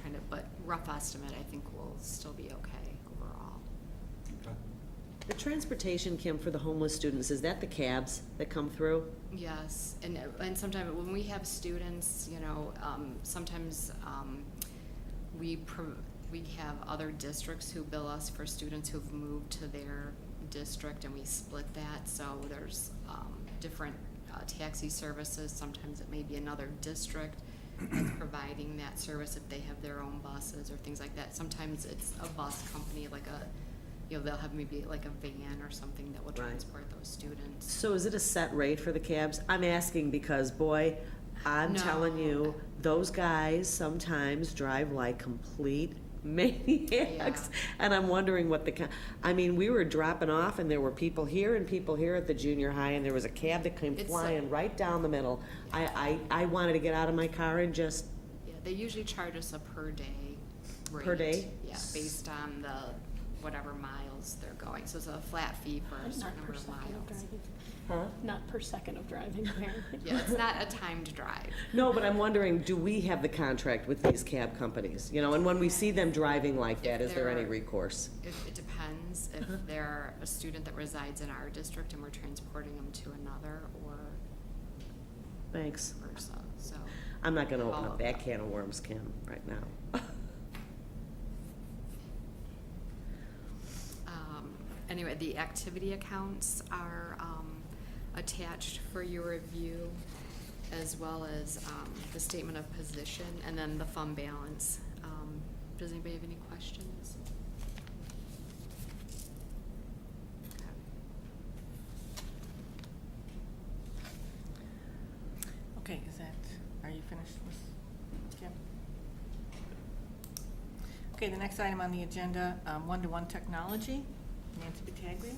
and, but rough estimate, I think we'll still be okay overall. The transportation, Kim, for the homeless students, is that the cabs that come through? Yes, and sometimes when we have students, you know, sometimes we have other districts who bill us for students who've moved to their district, and we split that. So there's different taxi services. Sometimes it may be another district that's providing that service if they have their own buses or things like that. Sometimes it's a bus company, like they'll have maybe like a van or something that will transport those students. So is it a set rate for the cabs? I'm asking because, boy, I'm No. telling you, those guys sometimes drive like complete maniacs. And I'm wondering what I mean, we were dropping off and there were people here and people here at the junior high, and there was a cab that came flying right down the middle. I wanted to get out of my car and just... Yeah, they usually charge us a per day rate. Per day? Yeah, based on the whatever miles they're going. So it's a flat fee for a certain number of miles. Huh? Not per second of driving, apparently. Yeah, it's not a timed drive. No, but I'm wondering, do we have the contract with these cab companies? You know, and when we see them driving like that, is there any recourse? It depends if they're a student that resides in our district and we're transporting them to another, or Thanks. versa. So I'm not gonna open all up of that them. can of worms, Kim, right now. Anyway, the activity accounts are attached for your review, as well as the statement of position, and then the fund balance. Does anybody have any questions? Okay, are you finished with Kim? Okay, the next item on the agenda, one-to-one technology. Nancy Battaglia.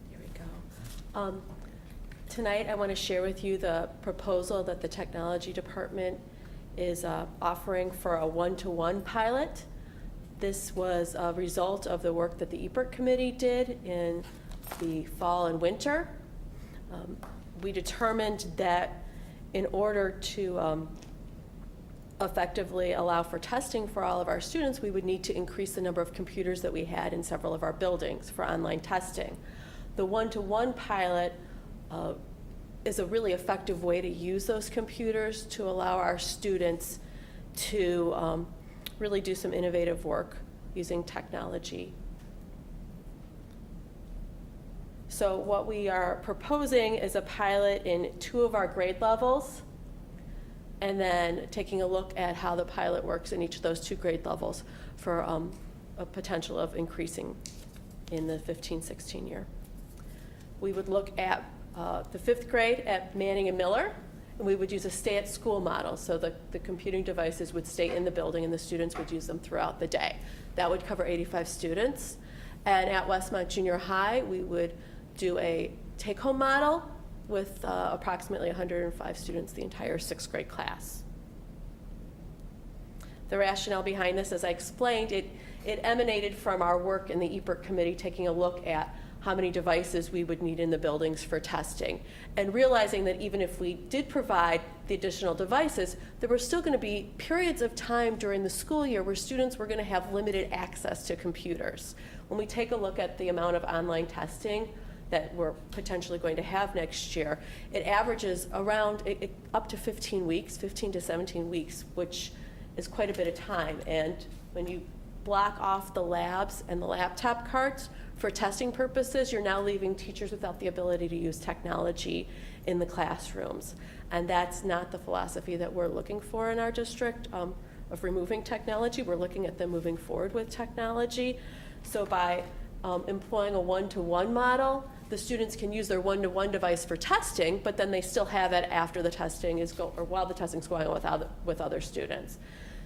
Here we go. Tonight, I want to share with you the proposal that the technology department is offering for a one-to-one pilot. This was a result of the work that the EPERT committee did in the fall and winter. We determined that in order to effectively allow for testing for all of our students, we would need to increase the number of computers that we had in several of our buildings for online testing. The one-to-one pilot is a really effective way to use those computers to allow our students to really do some innovative work using technology. So what we are proposing is a pilot in 2 of our grade levels, and then taking a look at how the pilot works in each of those 2 grade levels for a potential of increasing in the 15-16 year. We would look at the 5th grade at Manning and Miller, and we would use a stay-at-school model. So the computing devices would stay in the building and the students would use them throughout the day. That would cover 85 students. And at Westmont Junior High, we would do a take-home model with approximately 105 students, the entire 6th grade class. The rationale behind this, as I explained, it emanated from our work in the EPERT committee, taking a look at how many devices we would need in the buildings for testing, and realizing that even if we did provide the additional devices, there were still going to be periods of time during the school year where students were going to have limited access to computers. When we take a look at the amount of online testing that we're potentially going to have next year, it averages around up to 15 weeks, 15 to 17 weeks, which is quite a bit of time. And when you block off the labs and the laptop carts for testing purposes, you're now leaving teachers without the ability to use technology in the classrooms. And that's not the philosophy that we're looking for in our district of removing technology. We're looking at them moving forward with technology. So by employing a one-to-one model, the students can use their one-to-one device for testing, but then they still have it after the testing is or while the testing is going on with other students.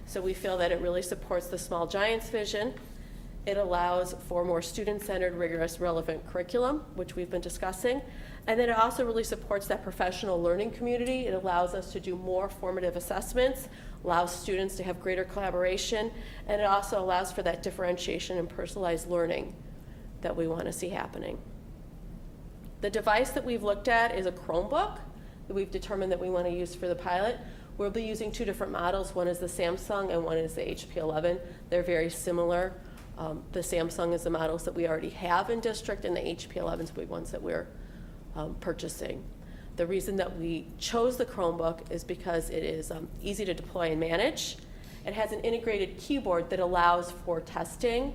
So we feel that it really supports the Small Giants vision. It allows for more student-centered, rigorous, relevant curriculum, which we've been discussing. And then it also really supports that professional learning community. It allows us to do more formative assessments allows students to have greater collaboration, and it also allows for that differentiation and personalized learning that we want to see happening. The device that we've looked at is a Chromebook that we've determined that we want to use for the pilot. We'll be using two different models. One is the Samsung and one is the HP 11. They're very similar. The Samsung is the models that we already have in district, and the HP 11s will be ones that we're purchasing. The reason that we chose the Chromebook is because it is easy to deploy and manage. It has an integrated keyboard that allows for testing.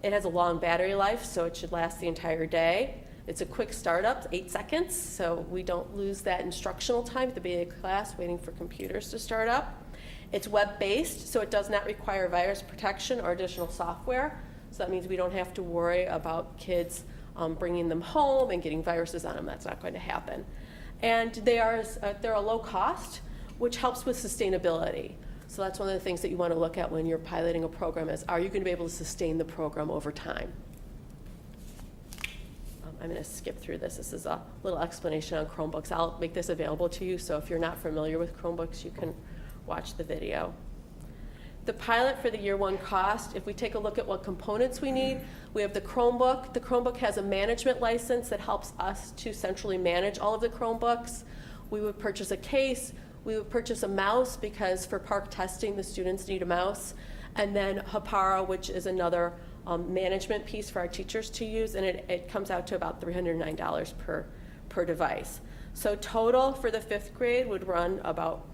It has a long battery life, so it should last the entire day. It's a quick startup, 8 seconds, so we don't lose that instructional time at the beginning of class waiting for computers to start up. It's web-based, so it does not require virus protection or additional software. So that means we don't have to worry about kids bringing them home and getting viruses on them. That's not going to happen. And they're a low cost, which helps with sustainability. So that's one of the things that you want to look at when you're piloting a program is, are you going to be able to sustain the program over time? I'm going to skip through this. This is a little explanation on Chromebooks. I'll make this available to you, so if you're not familiar with Chromebooks, you can watch the video. The pilot for the year one cost, if we take a look at what components we need, we have the Chromebook. The Chromebook has a management license that helps us to centrally manage all of the Chromebooks. We would purchase a case. We would purchase a mouse because for park testing, the students need a mouse. And then Hapara, which is another management piece for our teachers to use, and it comes out to about $309 per device. So total for the 5th grade would run about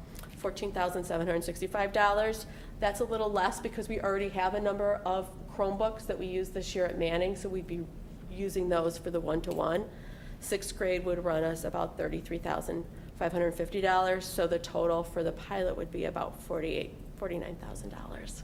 $14,765. That's a little less because we already have a number of Chromebooks that we use this year at Manning, so we'd be using those for the one-to-one. 6th grade would run us about $33,550, so the total for the pilot would be about $49,000.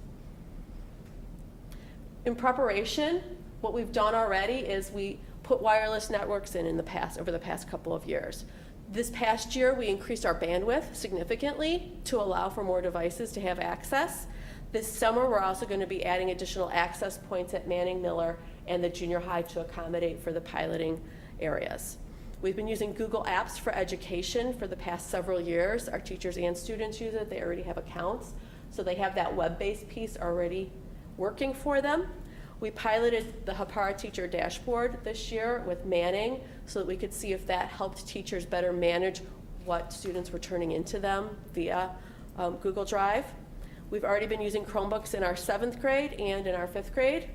In preparation, what we've done already is we put wireless networks in the past, over the past couple of years. This past year, we increased our bandwidth significantly to allow for more devices to have access. This summer, we're also going to be adding additional access points at Manning, Miller, and the junior high to accommodate for the piloting areas. We've been using Google Apps for education for the past several years. Our teachers and students use it. They already have accounts, so they have that web-based piece already working for them. We piloted the Hapara teacher dashboard this year with Manning so that we could see if that helped teachers better manage what students were turning into them via Google Drive. We've already been using Chromebooks in our 7th grade and in our 5th grade.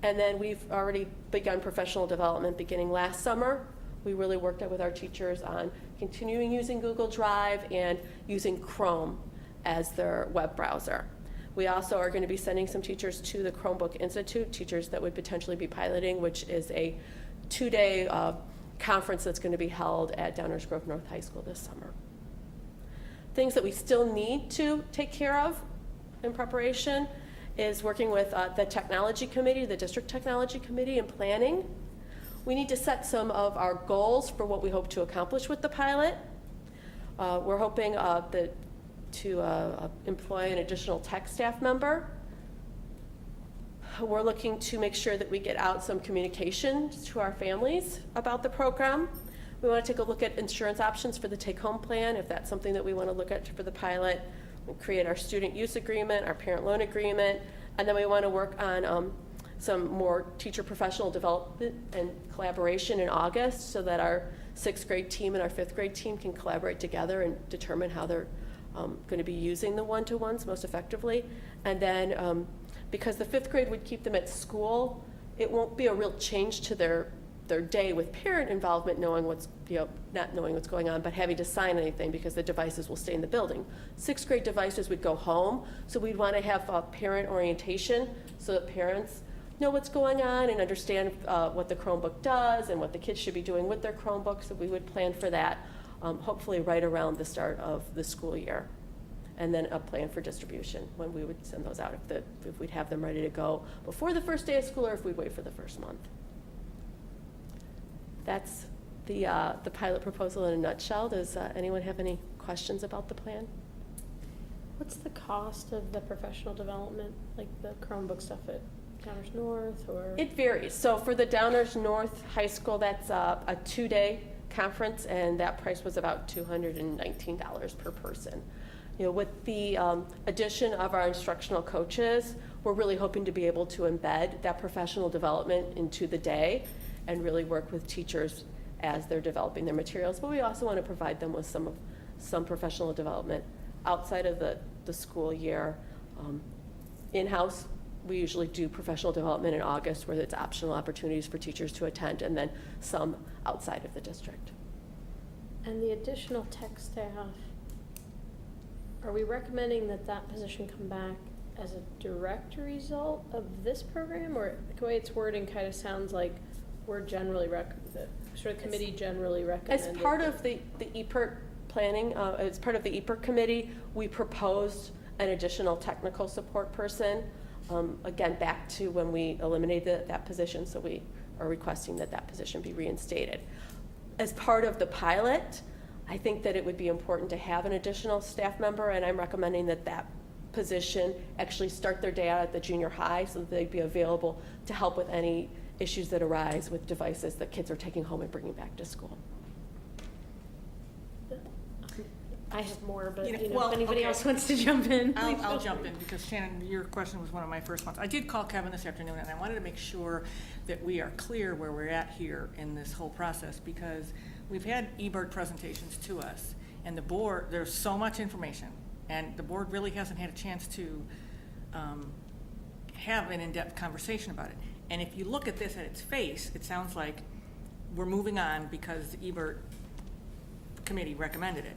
And then we've already begun professional development beginning last summer. We really worked with our teachers on continuing using Google Drive and using Chrome as their web browser. We also are going to be sending some teachers to the Chromebook Institute, teachers that would potentially be piloting, which is a 2-day conference that's going to be held at Downers Grove North High School this summer. Things that we still need to take care of in preparation is working with the technology committee, the district technology committee, and planning. We need to set some of our goals for what we hope to accomplish with the pilot. We're hoping to employ an additional tech staff member. We're looking to make sure that we get out some communication to our families about the program. We want to take a look at insurance options for the take-home plan, if that's something that we want to look at for the pilot. We create our student use agreement, our parent loan agreement, and then we want to work on some more teacher professional development and collaboration in August so that our 6th grade team and our 5th grade team can collaborate together and determine how they're going to be using the one-to-ones most effectively. And then because the 5th grade would keep them at school, it won't be a real change to their day with parent involvement, knowing what's, not knowing what's going on, but having to sign anything because the devices will stay in the building. 6th grade devices would go home, so we'd want to have parent orientation so that parents know what's going on and understand what the Chromebook does and what the kids should be doing with their Chromebooks. So we would plan for that, hopefully right around the start of the school year. And then a plan for distribution when we would send those out, if we'd have them ready to go before the first day of school or if we'd wait for the first month. That's the pilot proposal in a nutshell. Does anyone have any questions about the plan? What's the cost of the professional development, like the Chromebook stuff at Downers North, or? It varies. So for the Downers North High School, that's a 2-day conference, and that price was about $219 per person. with the addition of our instructional coaches, we're really hoping to be able to embed that professional development into the day and really work with teachers as they're developing their materials. But we also want to provide them with some professional development outside of the school year. In-house, we usually do professional development in August where it's optional opportunities for teachers to attend, and then some outside of the district. And the additional tech staff, are we recommending that that position come back as a direct result of this program? Or the way it's wording kind of sounds like we're generally, the committee generally recommended. As part of the EPERT planning, as part of the EPERT committee, we proposed an additional technical support person. Again, back to when we eliminated that position, so we are requesting that that position be reinstated. As part of the pilot, I think that it would be important to have an additional staff member, and I'm recommending that that position actually start their day out at the junior high so that they'd be available to help with any issues that arise with devices that kids are taking home and bringing back to school. I have more, but well, if anybody okay. else wants to jump in, I'll please feel jump free. in because Shannon, your question was one of my first ones. I did call Kevin this afternoon and I wanted to make sure that we are clear where we're at here in this whole process because we've had eBird presentations to us and the board, there's so much information and the board really hasn't had a chance to have an in-depth conversation about it. And if you look at this at its face, it sounds like we're moving on because the eBird committee recommended it.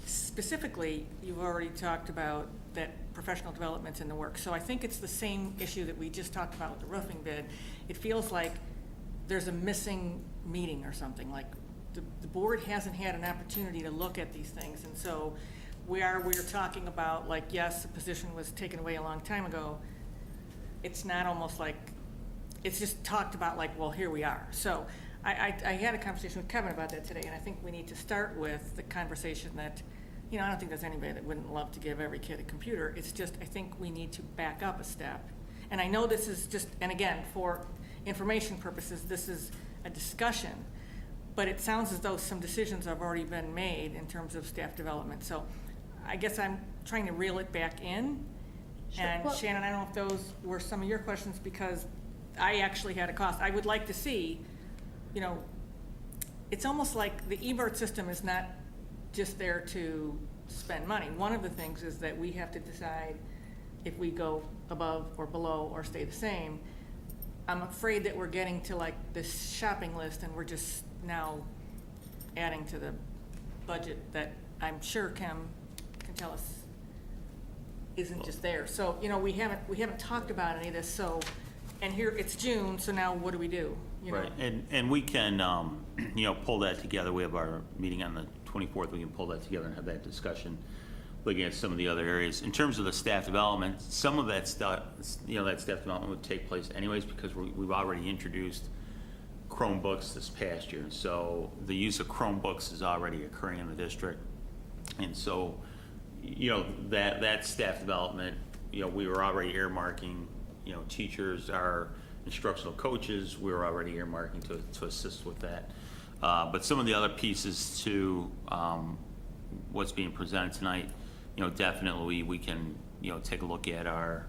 Specifically, you've already talked about that professional development's in the works. So I think it's the same issue that we just talked about with the roofing bid. It feels like there's a missing meeting or something, like the board hasn't had an opportunity to look at these things. And so we're talking about like, yes, the position was taken away a long time ago. It's not almost like, it's just talked about like, well, here we are. So I had a conversation with Kevin about that today, and I think we need to start with the conversation that, I don't think there's anybody that wouldn't love to give every kid a computer. It's just, I think we need to back up a step. And I know this is just, and again, for information purposes, this is a discussion, but it sounds as though some decisions have already been made in terms of staff development. So I guess I'm trying to reel it back in. Sure. And well, Shannon, I don't know if those were some of your questions because I actually had a cost. I would like to see, it's almost like the eBird system is not just there to spend money. One of the things is that we have to decide if we go above or below or stay the same. I'm afraid that we're getting to like this shopping list and we're just now adding to the budget that I'm sure Kim can tell us isn't just there. So, we haven't talked about any of this. So, and here it's June, so now what do we do? Right, and we can, pull that together. We have our meeting on the 24th. We can pull that together and have that discussion, looking at some of the other areas. In terms of the staff development, some of that stuff, that staff development would take place anyways because we've already introduced Chromebooks this past year. So the use of Chromebooks is already occurring in the district. And so, that staff development, we were already earmarking, teachers, our instructional coaches, we were already earmarking to assist with that. But some of the other pieces to what's being presented tonight, definitely we can, take a look at our,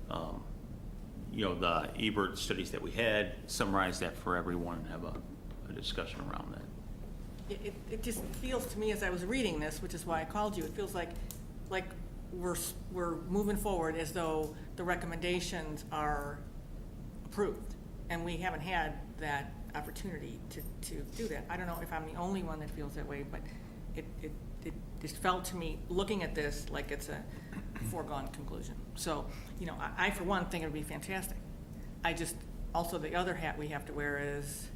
the eBird studies that we had, summarize that for everyone, and have a discussion around that. It just feels to me as I was reading this, which is why I called you, it feels like we're moving forward as though the recommendations are approved, and we haven't had that opportunity to do that. I don't know if I'm the only one that feels that way, but it just felt to me, looking at this, like it's a foregone conclusion. So, I for one think it would be fantastic. I just, also the other hat we have to wear is,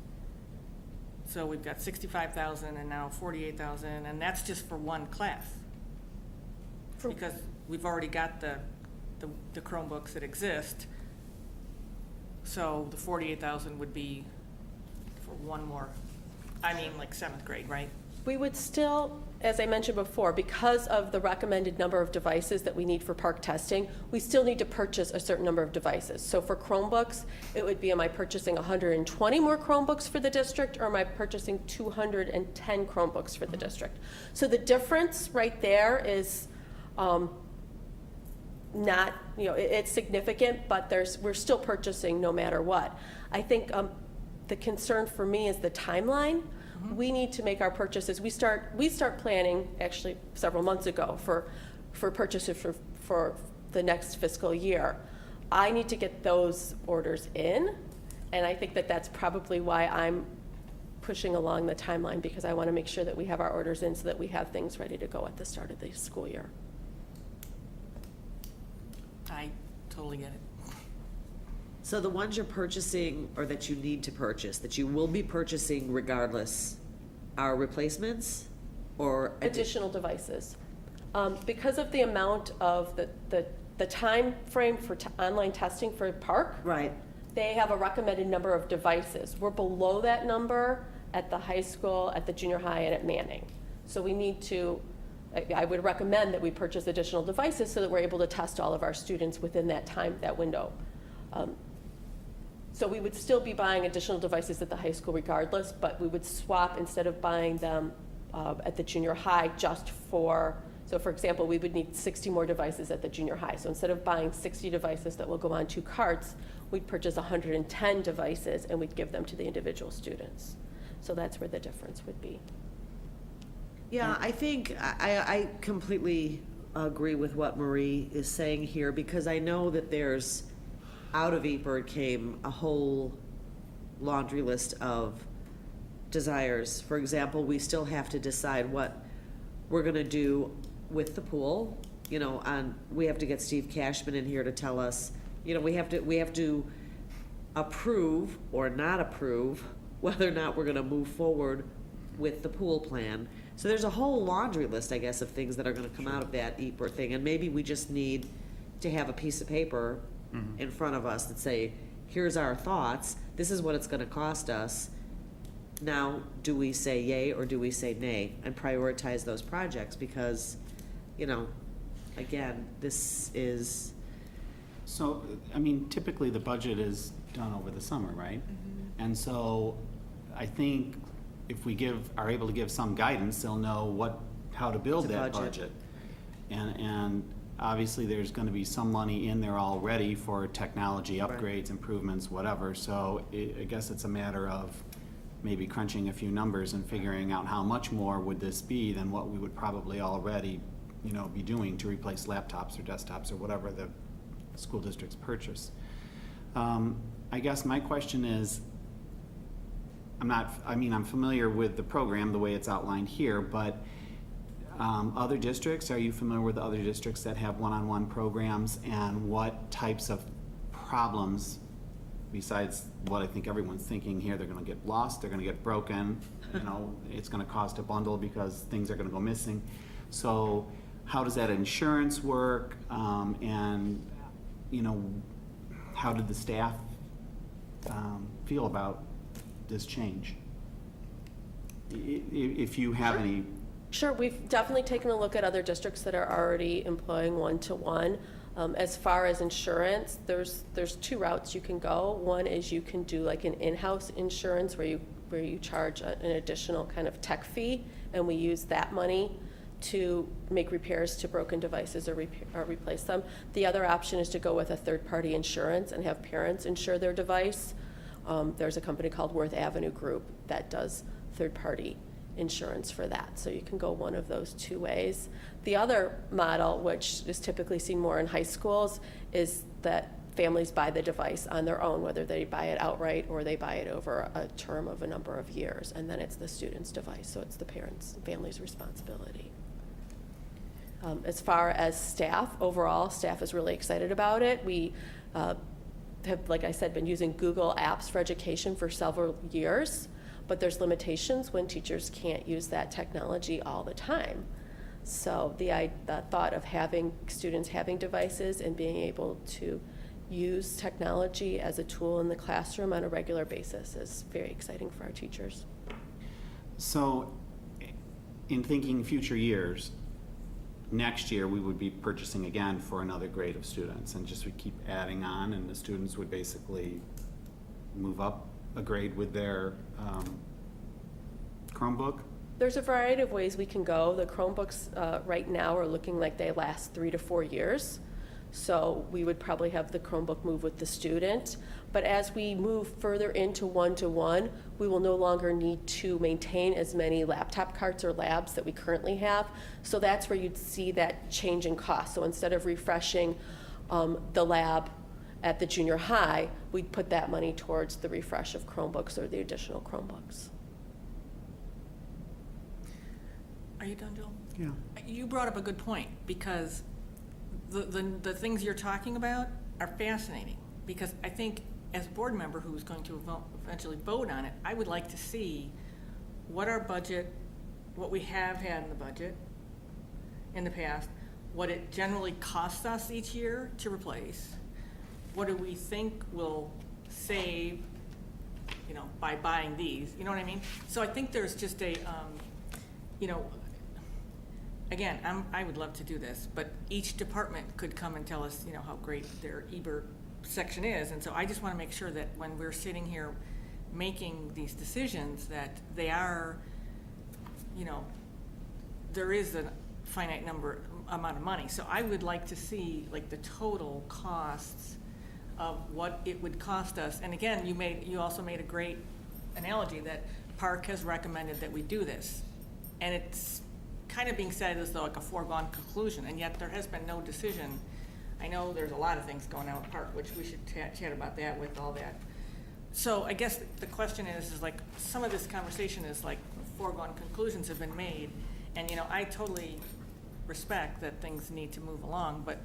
so we've got 65,000 and now 48,000, and that's just for one class. Because we've already got the Chromebooks that exist. So the 48,000 would be for one more, like 7th grade, right? We would still, as I mentioned before, because of the recommended number of devices that we need for park testing, we still need to purchase a certain number of devices. So for Chromebooks, it would be, am I purchasing 120 more Chromebooks for the district, or am I purchasing 210 Chromebooks for the district? So the difference right there is Not, it's significant, but we're still purchasing no matter what. I think the concern for me is the timeline. We need to make our purchases. We start planning actually several months ago for purchases for the next fiscal year. I need to get those orders in, and I think that that's probably why I'm pushing along the timeline, because I want to make sure that we have our orders in so that we have things ready to go at the start of the school year. I totally get it. So the ones you're purchasing, or that you need to purchase, that you will be purchasing regardless, are replacements or Additional devices. Because of the amount of the time frame for online testing for Park, right, they have a recommended number of devices. We're below that number at the high school, at the junior high, and at Manning. So we need to, I would recommend that we purchase additional devices so that we're able to test all of our students within that time, that window. So we would still be buying additional devices at the high school regardless, but we would swap, instead of buying them at the junior high just for, so for example, we would need 60 more devices at the junior high. So instead of buying 60 devices that will go on 2 carts, we'd purchase 110 devices and we'd give them to the individual students. So that's where the difference would be. Yeah, I think I completely agree with what Marie is saying here, because I know that there's, out of eBird came a whole laundry list of desires. For example, we still have to decide what we're gonna do with the pool. We have to get Steve Cashman in here to tell us, we have to approve or not approve whether or not we're gonna move forward with the pool plan. So there's a whole laundry list, I guess, of things that are gonna come out of that eBird thing, and maybe we just need to have a piece of paper in front of us that say, here's our thoughts, this is what it's gonna cost us. Now, do we say yay or do we say nay, and prioritize those projects? Because, again, this is. So, typically the budget is done over the summer, right? And so I think if we are able to give some guidance, they'll know how to build The that budget. budget. And obviously there's gonna be some money in there already for technology upgrades, improvements, whatever. So I guess it's a matter of maybe crunching a few numbers and figuring out how much more would this be than what we would probably already, be doing to replace laptops or desktops or whatever the school districts purchase. I guess my question is, I'm familiar with the program, the way it's outlined here, but other districts, are you familiar with other districts that have one-on-one programs, and what types of problems, besides what I think everyone's thinking here, they're gonna get lost, they're gonna get broken, it's gonna cost a bundle because things are gonna go missing. So how does that insurance work? And how did the staff feel about this change? If you have any. Sure, we've definitely taken a look at other districts that are already employing one-to-one. As far as insurance, there's 2 routes you can go. One is you can do like an in-house insurance where you charge an additional kind of tech fee, and we use that money to make repairs to broken devices or replace them. The other option is to go with a third-party insurance and have parents insure their device. There's a company called Worth Avenue Group that does third-party insurance for that. So you can go one of those 2 ways. The other model, which is typically seen more in high schools, is that families buy the device on their own, whether they buy it outright or they buy it over a term of a number of years, and then it's the student's device, so it's the parents' and family's responsibility. As far as staff, overall, staff is really excited about it. We have, like I said, been using Google Apps for education for several years, but there's limitations when teachers can't use that technology all the time. So the thought of having students having devices and being able to use technology as a tool in the classroom on a regular basis is very exciting for our teachers. So in thinking future years, next year we would be purchasing again for another grade of students, and just we keep adding on, and the students would basically move up a grade with their Chromebook? There's a variety of ways we can go. The Chromebooks right now are looking like they last 3 to 4 years. So we would probably have the Chromebook move with the student. But as we move further into one-to-one, we will no longer need to maintain as many laptop carts or labs that we currently have. So that's where you'd see that change in cost. So instead of refreshing the lab at the junior high, we'd put that money towards the refresh of Chromebooks or the additional Chromebooks. Are you done, Jill? Yeah. You brought up a good point, because the things you're talking about are fascinating, because I think as board member who's going to eventually vote on it, I would like to see what our budget, what we have had in the budget in the past, what it generally costs us each year to replace, what do we think we'll save, you know, by buying these, you know what I mean? So I think there's just a, you know, again, I would love to do this, but each department could come and tell us, you know, how great their eBird section is. And so I just want to make sure that when we're sitting here making these decisions, that they are, you know, there is a finite amount of money. So I would like to see like the total costs of what it would cost us. And again, you also made a great analogy that Park has recommended that we do this. And it's kind of being said as though like a foregone conclusion, and yet there has been no decision. I know there's a lot of things going on with Park, which we should chat about that with all that. So I guess the question is like some of this conversation is like foregone conclusions have been made, and you know, I totally respect that things need to move along, but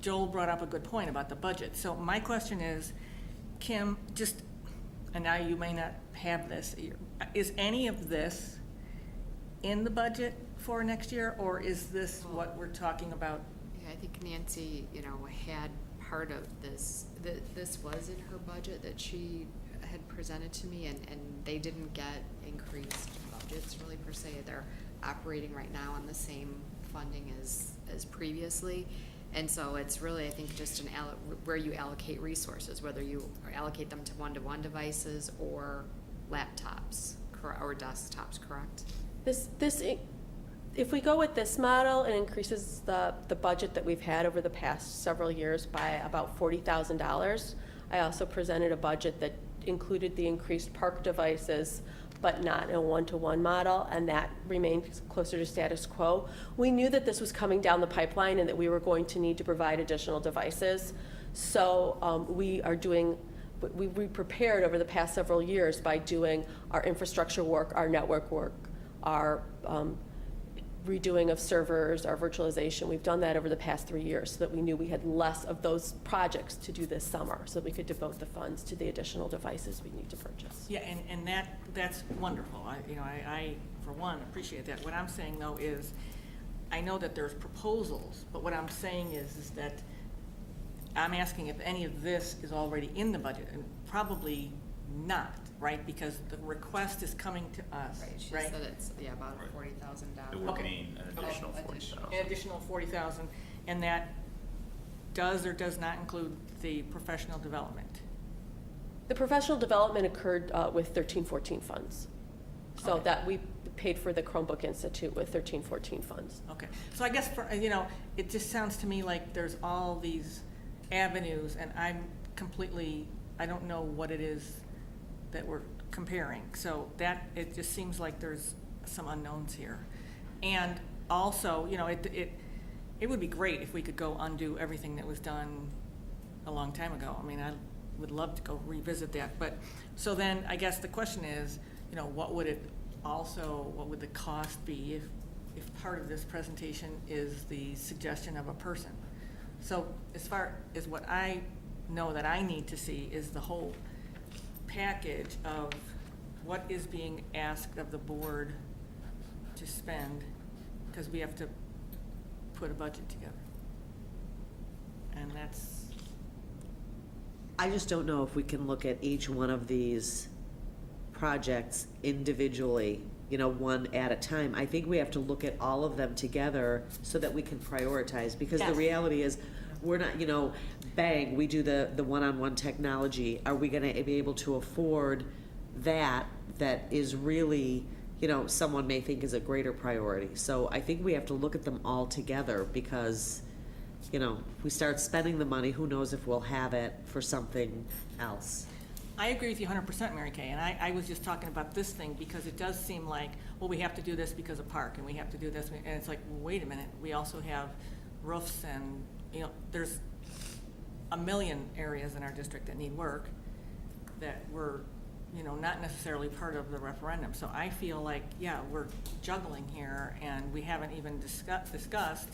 Joel brought up a good point about the budget. So my question is, Kim, just, and now you may not have this, is any of this in the budget for next year, or is this what we're talking about? Yeah, I think Nancy, you know, had part of this. This was in her budget that she had presented to me, and they didn't get increased budgets really per se. They're operating right now on the same funding as previously. And so it's really, I think, just where you allocate resources, whether you allocate them to one-to-one devices or laptops or desktops, correct? If we go with this model, it increases the budget that we've had over the past several years by about $40,000. I also presented a budget that included the increased Park devices, but not in a one-to-one model, and that remained closer to status quo. We knew that this was coming down the pipeline and that we were going to need to provide additional devices. So we prepared over the past several years by doing our infrastructure work, our network work, our redoing of servers, our virtualization. We've done that over the past 3 years so that we knew we had less of those projects to do this summer, so that we could devote the funds to the additional devices we need to purchase. Yeah, and that's wonderful. I for one appreciate that. What I'm saying though is, I know that there's proposals, but what I'm saying is that I'm asking if any of this is already in the budget, and probably not, right? Because the request is coming to us, Right, she right? said it's, yeah, about $40,000. It would mean an additional $40,000. An additional 40,000, and that does or does not include the professional development. The professional development occurred with 13-14 funds. So Okay. that we paid for the Chromebook Institute with 13-14 funds. Okay, so I guess, it just sounds to me like there's all these avenues, and I don't know what it is that we're comparing. So it just seems like there's some unknowns here. And also, it would be great if we could go undo everything that was done a long time ago. I mean, I would love to go revisit that. But so then I guess the question is, what would the cost be if part of this presentation is the suggestion of a person? So as far as what I know that I need to see is the whole package of what is being asked of the board to spend, because we have to put a budget together. And that's... I just don't know if we can look at each one of these projects individually, one at a time. I think we have to look at all of them together so that we can prioritize, because the reality is we're not, bang, we do the one-on-one technology. Are we going to be able to afford that is really, someone may think is a greater priority. So I think we have to look at them all together because, if we start spending the money, who knows if we'll have it for something else. I agree with you 100%, Mary Kay, and I was just talking about this thing because it does seem like, well, we have to do this because of park, and we have to do this, and it's like, well, wait a minute, we also have roofs and, there's a million areas in our district that need work that were, not necessarily part of the referendum. So I feel like, yeah, we're juggling here, and we haven't even discussed,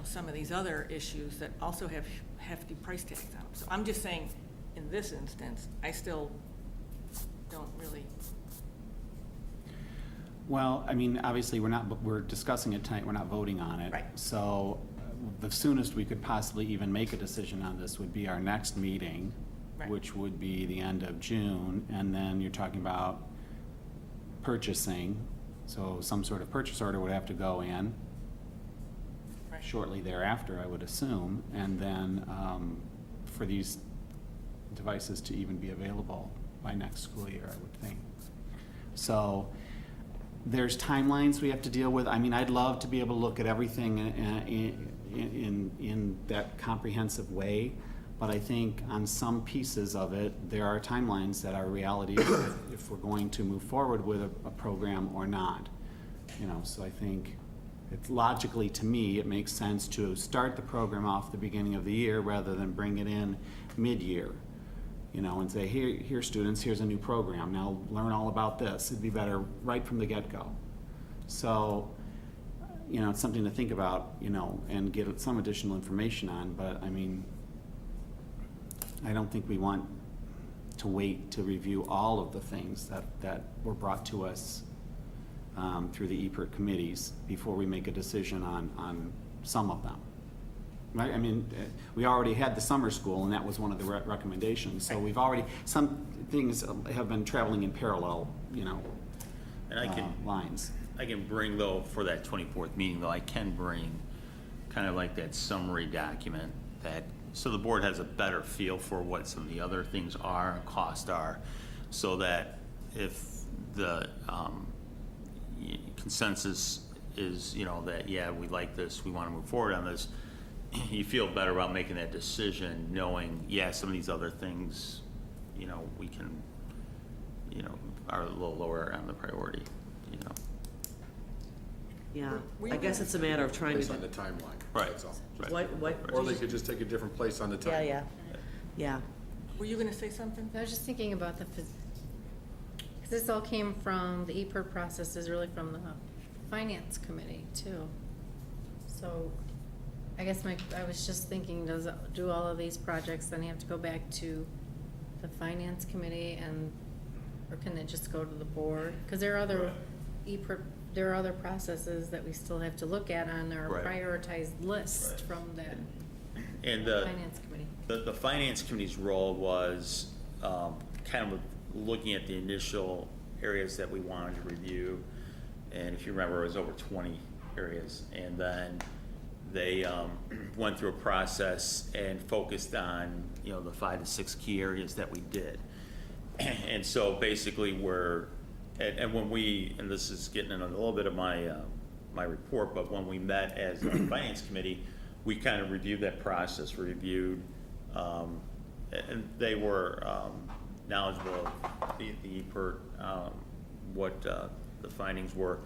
some of these other issues that also have hefty price tags on them. So I'm just saying, in this instance, I still don't really. Well, I mean, obviously, we're discussing it tonight, we're not voting on it. Right. So the soonest we could possibly even make a decision on this would be our next meeting, Right. which would be the end of June, and then you're talking about purchasing, so some sort of purchase order would have to go in Right. shortly thereafter, I would assume, and then for these devices to even be available by next school year, I would think. So there's timelines we have to deal with. I mean, I'd love to be able to look at everything in that comprehensive way, but I think on some pieces of it, there are timelines that are reality if we're going to move forward with a program or not. So I think it's logically, to me, it makes sense to start the program off the beginning of the year rather than bring it in mid-year. And say, here, students, here's a new program. Now learn all about this. It'd be better right from the get-go. So, it's something to think about, and get some additional information on. But, I mean, I don't think we want to wait to review all of the things that were brought to us through the EPERT committees before we make a decision on some of them. Right? I mean, we already had the summer school, and that was one of the recommendations. So we've already, some things have been traveling in parallel, And lines. I can bring, though, for that 24th meeting, though, I can bring kind of like that summary document so the board has a better feel for what some of the other things are and costs are, so that if the consensus is, that, yeah, we like this, we want to move forward on this, you feel better about making that decision knowing, yeah, some of these other things, we can, are a little lower on the priority, Yeah, I guess it's a matter of trying Based to. on the timeline. Right. That's all. What? Or they could just take a different place on the timeline. Yeah. Were you going to say something? I was just thinking about because this all came from, the EPERT process is really from the finance committee too. So I guess I was just thinking, do all of these projects then have to go back to the finance committee or can it just go to the board? Because there are other there are other processes that we still have to look at on our Right. prioritized list from that And finance committee. The finance committee's role was kind of looking at the initial areas that we wanted to review. And if you remember, it was over 20 areas. And then they went through a process and focused on, the 5 to 6 key areas that we did. And so basically and when and this is getting in a little bit of my report, but when we met as a finance committee, we kind of reviewed that process, and they were knowledgeable of the EPERT, what the findings were.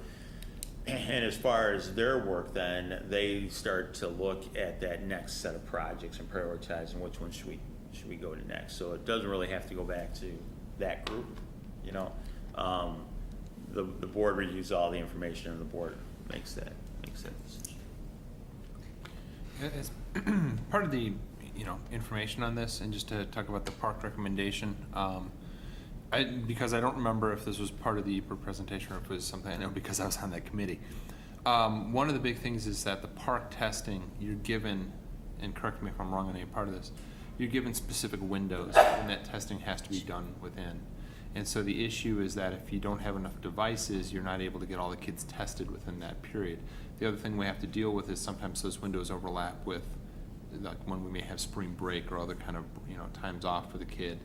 And as far as their work then, they start to look at that next set of projects and prioritizing which one should we go to next. So it doesn't really have to go back to that group, The board reviews all the information and the board makes that decision. As part of the information on this, and just to talk about the park recommendation, because I don't remember if this was part of the EPERT presentation or if it was something I know because I was on that committee. One of the big things is that the park testing, you're given, and correct me if I'm wrong on any part of this, you're given specific windows and that testing has to be done within. And so the issue is that if you don't have enough devices, you're not able to get all the kids tested within that period. The other thing we have to deal with is sometimes those windows overlap with, like when we may have spring break or other kind of times off for the kid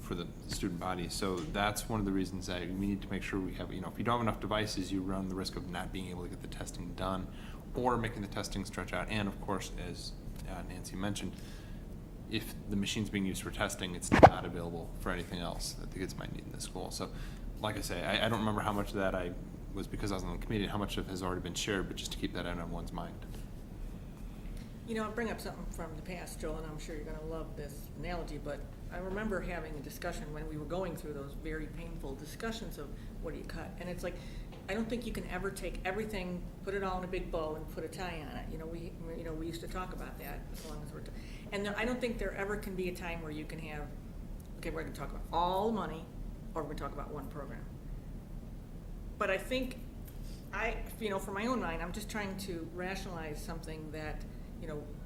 for the student body. So that's one of the reasons that we need to make sure we have, if you don't have enough devices, you run the risk of not being able to get the testing done or making the testing stretch out. And of course, as Nancy mentioned, if the machine's being used for testing, it's not available for anything else that the kids might need in the school. So like I say, I don't remember how much of that was because I was on the committee and how much of it has already been shared, but just to keep that out on one's mind. I'll bring up something from the past, Joel, and I'm sure you're going to love this analogy, but I remember having a discussion when we were going through those very painful discussions of what do you cut, and it's like, I don't think you can ever take everything, put it all in a big bow and put a tie on it. We used to talk about that as long as and I don't think there ever can be a time where you can have, okay, we're going to talk about all the money, or we're going to talk about one program. But I think for my own mind, I'm just trying to rationalize something that,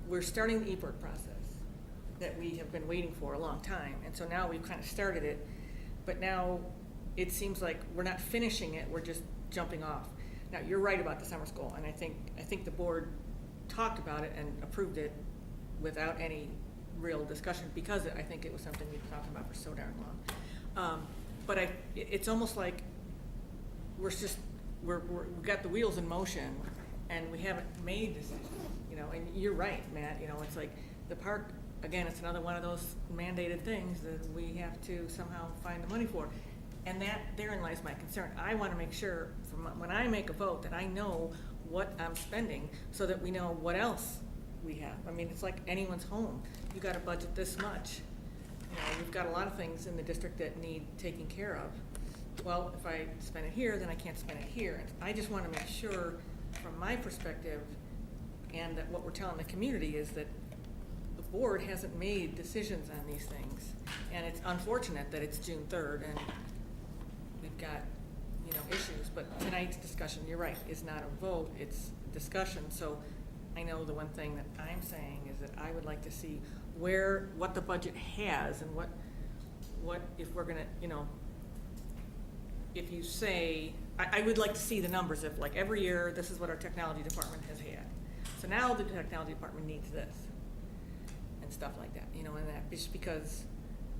we're starting the EPERT process that we have been waiting for a long time. And so now we've kind of started it, but now it seems like we're not finishing it, we're just jumping off. Now, you're right about the summer school, and I think the board talked about it and approved it without any real discussion because I think it was something we've talked about for so darn long. But it's almost like we've got the wheels in motion and we haven't made decisions, and you're right, Matt, it's like the park, again, it's another one of those mandated things that we have to somehow find the money for. And therein lies my concern. I want to make sure when I make a vote that I know what I'm spending so that we know what else we have. I mean, it's like anyone's home. You got to budget this much. We've got a lot of things in the district that need taking care of. Well, if I spend it here, then I can't spend it here. And I just want to make sure, from my perspective, and that what we're telling the community is that the board hasn't made decisions on these things. And it's unfortunate that it's June 3rd and we've got, issues. But tonight's discussion, you're right, is not a vote, it's discussion. So I know the one thing that I'm saying is that I would like to see what the budget has and what if we're gonna, if you say, I would like to see the numbers of like every year, this is what our technology department has had. So now the technology department needs this and stuff like that, and that just because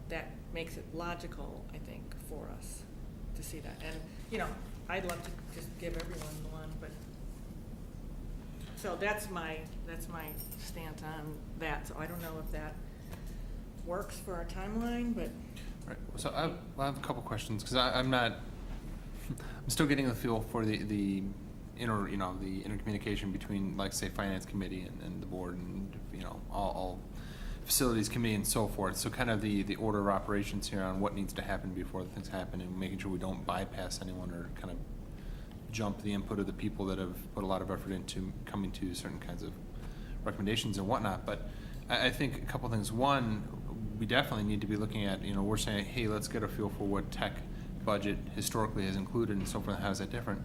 that makes it logical, I think, for us to see that. And, I'd love to just give everyone one, but so that's my stance on that. So I don't know if that works for our timeline, but. Right. So I have a couple questions because I'm still getting the feel for the intercommunication between, like, say, finance committee and the board and all facilities committee and so forth. So kind of the order of operations here on what needs to happen before the things happen and making sure we don't bypass anyone or kind of jump the input of the people that have put a lot of effort into coming to certain kinds of recommendations and whatnot. But I think a couple things. One, we definitely need to be looking at, we're saying, hey, let's get a feel for what tech budget historically has included and so forth. How is that different?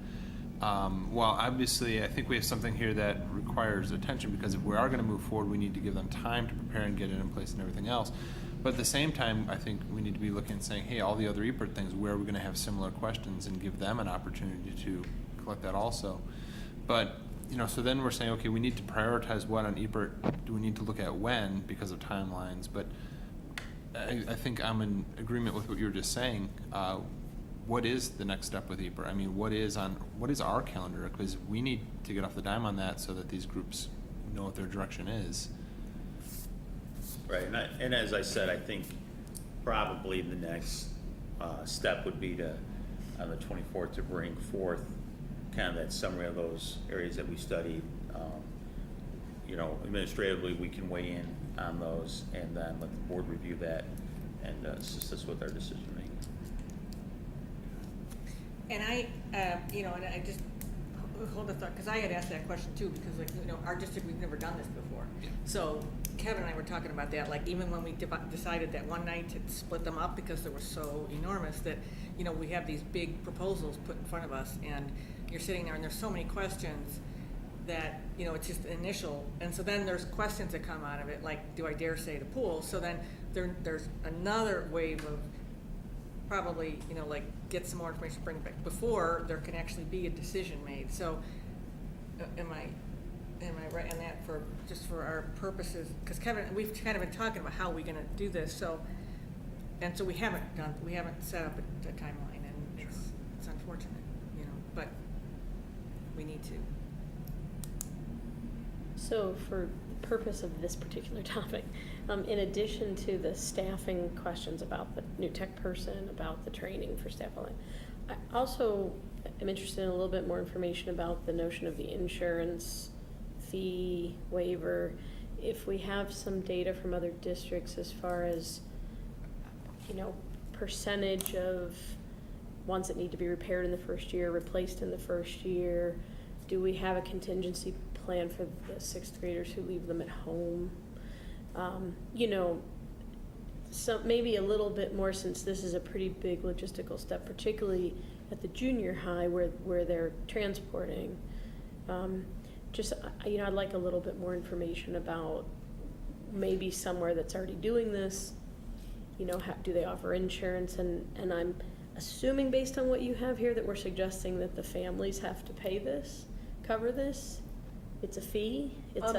Well, obviously, I think we have something here that requires attention because if we are going to move forward, we need to give them time to prepare and get it in place and everything else. But at the same time, I think we need to be looking and saying, hey, all the other EPERT things, where are we going to have similar questions and give them an opportunity to collect that also. But, so then we're saying, okay, we need to prioritize what on EPERT. Do we need to look at when because of timelines? But I think I'm in agreement with what you were just saying. What is the next step with EPERT? I mean, what is our calendar? Because we need to get off the dime on that so that these groups know what their direction is. Right, and as I said, I think probably the next step would be to, on the 24th, to bring forth kind of that summary of those areas that we studied. Administratively, we can weigh in on those and then let the board review that and assist us with our decision making. And I just hold the thought, because I had asked that question too, because our district, we've never done this before. Yeah. So Kevin and I were talking about that, like even when we decided that one night to split them up because they were so enormous that, we have these big proposals put in front of us and you're sitting there and there's so many questions that, it's just initial. And so then there's questions that come out of it, like, do I dare say the pool? So then there's another wave of probably, like get some more information, bring it back before there can actually be a decision made. So am I right in that for our purposes? Because Kevin, we've kind of been talking about how we're going to do this. So And so we haven't set up a timeline, and it's unfortunate, you know, but we need to. So for the purpose of this particular topic, in addition to the staffing questions about the new tech person, about the training for staff, I also am interested in a little bit more information about the notion of the insurance fee waiver. If we have some data from other districts as far as, you know, percentage of ones that need to be repaired in the first year, replaced in the first year, do we have a contingency plan for the sixth graders who leave them at home? You know, so maybe a little bit more, since this is a pretty big logistical step, particularly at the junior high where they're transporting. Just, you know, I'd like a little bit more information about maybe somewhere that's already doing this. You know, do they offer insurance? And I'm assuming, based on what you have here, that we're suggesting that the families have to pay this, cover this. It's a fee. It's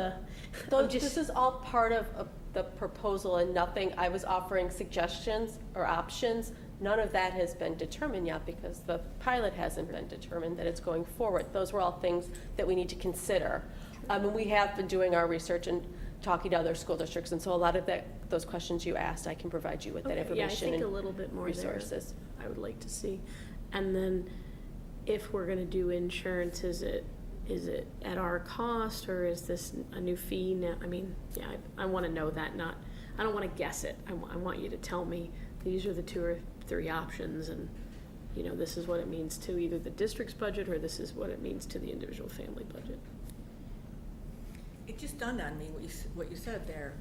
This is all part of the proposal and nothing. I was offering suggestions or options. None of that has been determined yet because the pilot hasn't been determined that it's going forward. Those were all things that we need to consider. And we have been doing our research and talking to other school districts, and so a lot of those questions you asked, I can provide you with that information. Yeah, I think and a little bit more resources. there I would like to see. And then if we're going to do insurance, is it at our cost, or is this a new fee now? I mean, yeah, I want to know that. I don't want to guess it. I want you to tell me these are the 2 or 3 options, and you know, this is what it means to either the district's budget, or this is what it means to the individual family budget. It just dawned on me what you said there.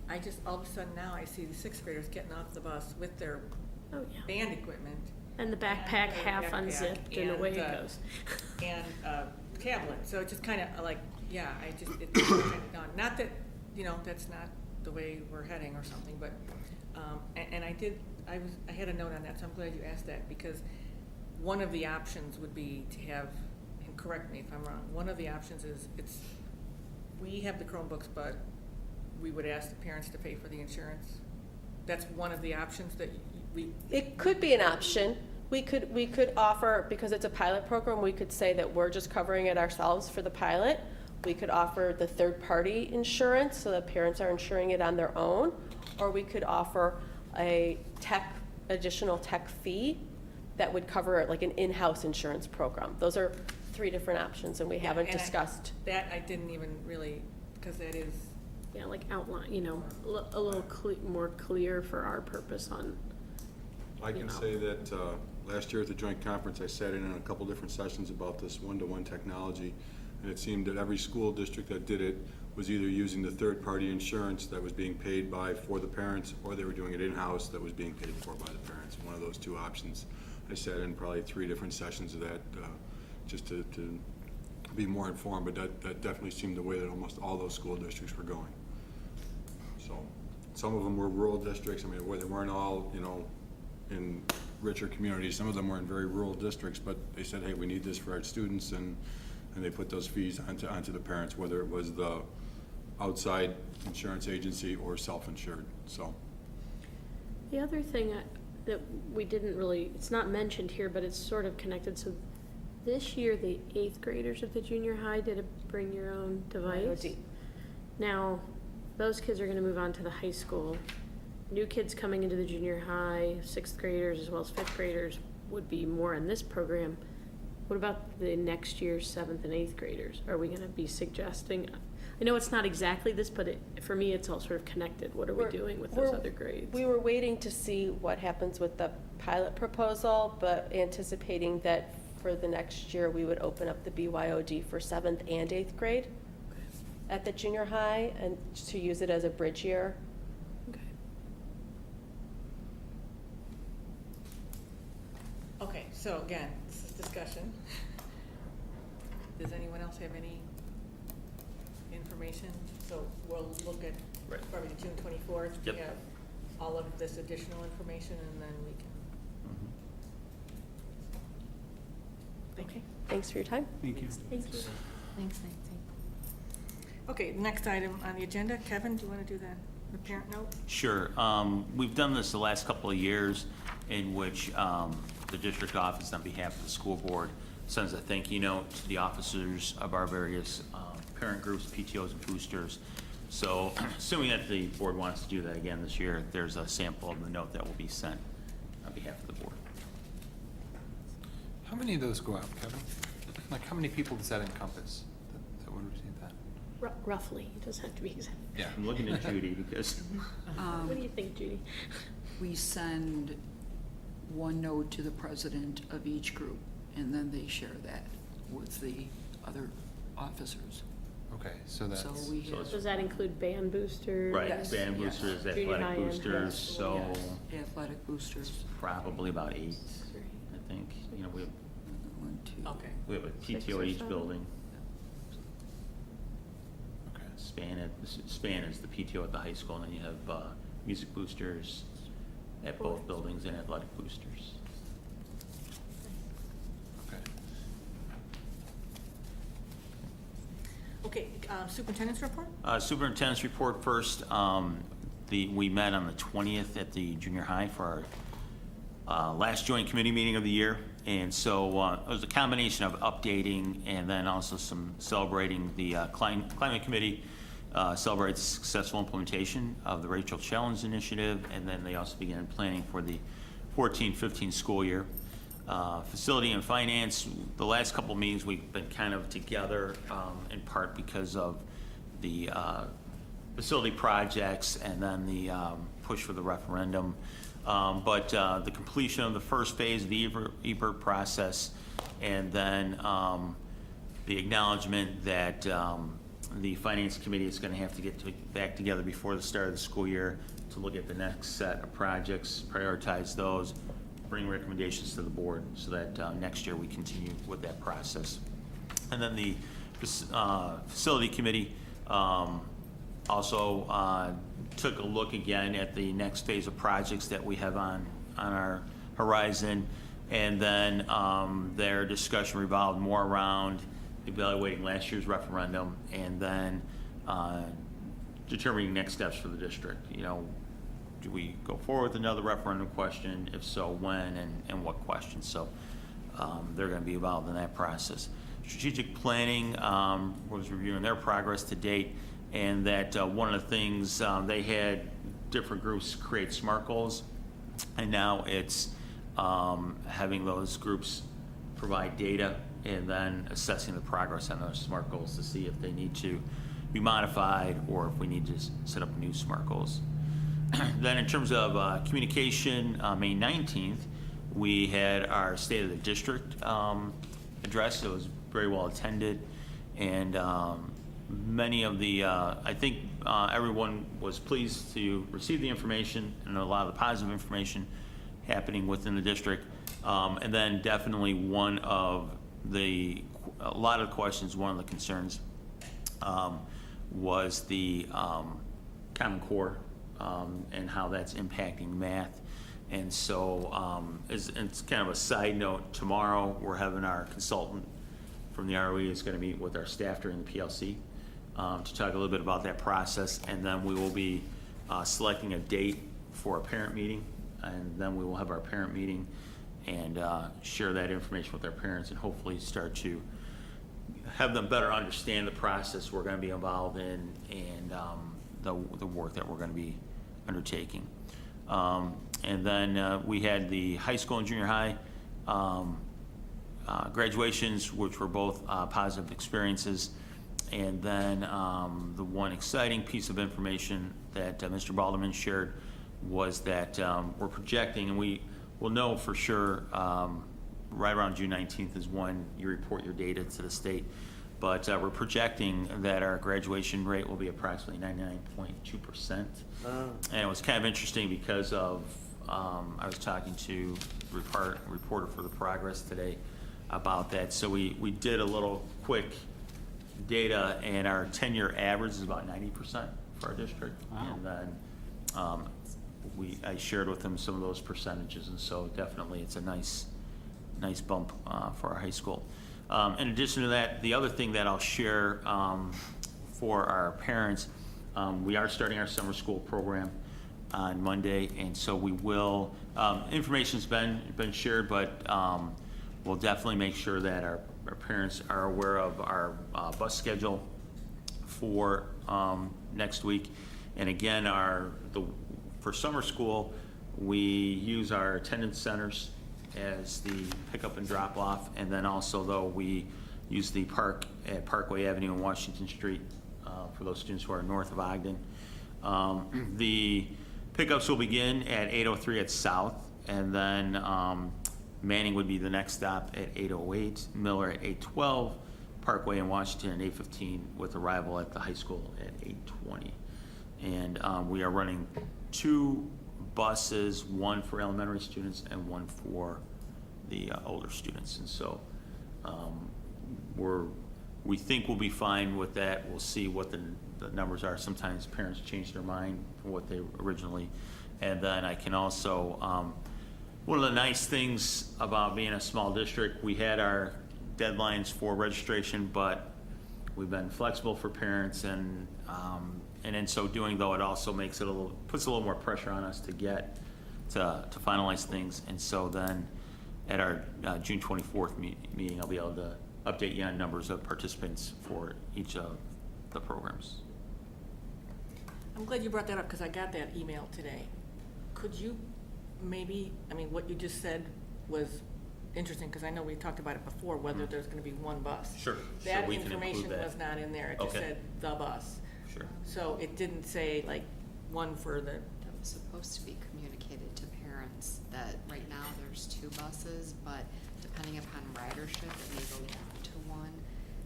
I just, all of a sudden now I see the sixth graders getting off the bus with their band equipment. And the backpack half unzipped and away it goes. And tablet. So it just kind of like, yeah, it just kind of dawned. Not that, you know, that's not the way we're heading or something, but, and I had a note on that, so I'm glad you asked that, because one of the options would be to have, and correct me if I'm wrong, one of the options is we have the Chromebooks, but we would ask the parents to pay for the insurance. That's one of the options that It could be an option. We could offer, because it's a pilot program, we could say that we're just covering it ourselves for the pilot. We could offer the third-party insurance, so that parents are insuring it on their own, or we could offer a additional tech fee that would cover like an in-house insurance program. Those are 3 different options, and we haven't discussed. That I didn't even really, because that is. Yeah, like outline, you know, a little more clear for our purpose on. I can say that last year at the joint conference, I sat in on a couple different sessions about this one-to-one technology, and it seemed that every school district that did it was either using the third-party insurance that was being paid for the parents, or they were doing it in-house that was being paid for by the parents. One of those 2 options. I sat in probably 3 different sessions of that just to be more informed, but that definitely seemed the way that almost all those school districts were going. So some of them were rural districts. I mean, they weren't all, you know, in richer communities. Some of them were in very rural districts, but they said, hey, we need this for our students, and they put those fees onto the parents, whether it was the outside insurance agency or self-insured. So The other thing that we didn't really, it's not mentioned here, but it's sort of connected. So this year, the 8th graders at the junior high did a bring your own device. Now, those kids are going to move on to the high school. New kids coming into the junior high, 6th graders as well as 5th graders would be more in this program. What about the next year's 7th and 8th graders? Are we going to be suggesting? I know it's not exactly this, but for me, it's all sort of connected. What are we doing with those other grades? We were waiting to see what happens with the pilot proposal, but anticipating that for the next year, we would open up the BYOD for 7th and 8th grade at the junior high, and to use it as a bridge year. Okay, so again, this is discussion. Does anyone else have any information? So we'll look at probably June 24th. Yep. We have all of this additional information, and then we can. Okay. Thanks for your time. Thank you. Thank you. Thanks, Nancy. Okay, next item on the agenda. Kevin, do you want to do that? the parent note? Sure. We've done this the last couple of years in which the district office, on behalf of the school board, sends a thank you note to the officers of our various parent groups, PTOs, and boosters. So assuming that the board wants to do that again this year, there's a sample of the note that will be sent on behalf of the board. How many of those go out, Kevin? Like, how many people does that encompass that would receive that? Roughly, it doesn't have to be exact. Yeah. I'm looking at Judy because What do you think, Judy? We send one note to the president of each group, and then they share that with the other officers. Okay, so that's. So we have. Does that include band boosters? right, Yes, band yes. boosters, Junior athletic high and high boosters, so Yes, athletic boosters. probably about 8, I think. You know, we have, 1, 2. Okay. we have a Six PTO or at each seven. building. Okay. Span is the PTO at the high school, and then you have music boosters at both buildings and athletic boosters. Okay. Okay, superintendent's report? Superintendent's report first. We met on the 20th at the junior high for our last joint committee meeting of the year. And so it was a combination of updating and then also some celebrating the climate committee, celebrates the successful implementation of the Rachel Challenge Initiative, and then they also began planning for the 14-15 school year. Facility and finance, the last couple of meetings we've been kind of together in part because of the facility projects and then the push for the referendum. But the completion of the first phase of the EBERT process, and then the acknowledgement that the finance committee is going to have to get back together before the start of the school year to look at the next set of projects, prioritize those, bring recommendations to the board so that next year we continue with that process. And then the facility committee also took a look again at the next phase of projects that we have on our horizon, and then their discussion revolved more around evaluating last year's referendum and then determining next steps for the district. You know, do we go forward with another referendum question? If so, when and what questions? So they're going to be involved in that process. Strategic planning was reviewing their progress to date, and that one of the things they had different groups create SMART goals, and now it's having those groups provide data and then assessing the progress on those SMART goals to see if they need to be modified or if we need to set up new SMART goals. Then in terms of communication, May 19th, we had our State of the District address. It was very well attended, and many of the, I think everyone was pleased to receive the information and a lot of the positive information happening within the district. And then definitely a lot of the questions, one of the concerns was the Common Core and how that's impacting math. And so it's kind of a side note, tomorrow we're having our consultant from the ROE is going to meet with our staff during the PLC to talk a little bit about that process, and then we will be selecting a date for a parent meeting, and then we will have our parent meeting and share that information with our parents and hopefully start to have them better understand the process we're going to be involved in and the work that we're going to be undertaking. And then we had the high school and junior high graduations, which were both positive experiences. And then the one exciting piece of information that Mr. Balderman shared was that we're projecting, and we will know for sure right around June 19th is when you report your data to the state. But we're projecting that our graduation rate will be approximately 99.2%. And it was kind of interesting because of, I was talking to the reporter for the Progress today about that. So we did a little quick data, and our 10-year average is about 90% for our district. Wow. And then I shared with them some of those percentages, and so definitely it's a nice bump for our high school. In addition to that, the other thing that I'll share for our parents We are starting our summer school program on Monday, and so we will, information's been shared, but we'll definitely make sure that our parents are aware of our bus schedule for next week. And again, for summer school, we use our attendance centers as the pickup and drop off, and then also though we use the park at Parkway Avenue and Washington Street for those students who are north of Ogden. The pickups will begin at 8:03 at South, and then Manning would be the next stop at 8:08, Miller at 8:12, Parkway in Washington at 8:15, with arrival at the high school at 8:20. And we are running 2 buses, one for elementary students and one for the older students. And so we think we'll be fine with that. We'll see what the numbers are. Sometimes parents change their mind from what they originally. And then I can also, one of the nice things about being a small district, we had our deadlines for registration, but we've been flexible for parents, and in so doing, though, it also makes it puts a little more pressure on us to get to finalize things. And so then at our June 24th meeting, I'll be able to update you on numbers of participants for each of the programs. I'm glad you brought that up because I got that email today. Could you maybe, what you just said was interesting, because I know we talked about it before, whether there's going to be one bus. Sure. That we can information include that. was not in there. It just Okay. said the bus. Sure. So it didn't say like one for the, That was supposed to be communicated to parents that right now there's 2 buses, but depending upon ridership, it may go down to 1.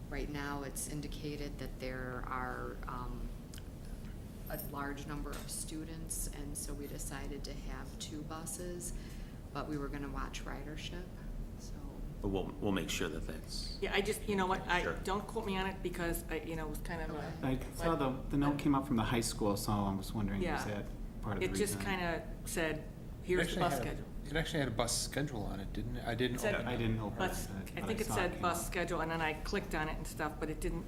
Right now, it's indicated that there are a large number of students, and so we decided to have 2 buses, but we were gonna watch ridership, so. But we'll make sure that that's. yeah, I just, you know what, Sure. don't quote me on it because it was kind of a. I saw the note came up from the high school, so I was wondering, Yeah. was that part of the It reason? just kind of said, here's the bus schedule. It actually had a bus schedule on it, didn't it? I didn't It said open it. I didn't open it, bus- but I think it saw said came bus up. schedule, and then I clicked on it and stuff, but it didn't,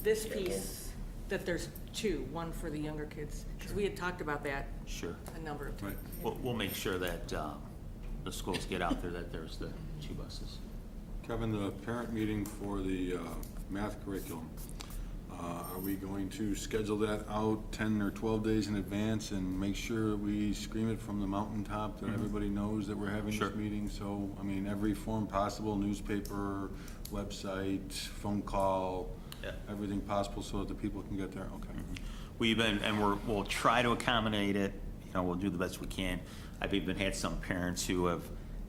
this piece, that there's 2, one for the younger kids, because we had talked about that Sure. a number of times. We'll make sure that the schools get out there that there's the 2 buses. Kevin, the parent meeting for the math curriculum, are we going to schedule that out 10 or 12 days in advance and make sure we scream it from the mountaintop that everybody knows that we're having Sure. this meeting? So, every form possible, newspaper, website, phone call, Yeah. everything possible so that the people can get there? Okay. We'll try to accommodate it, we'll do the best we can. I've even had some parents who have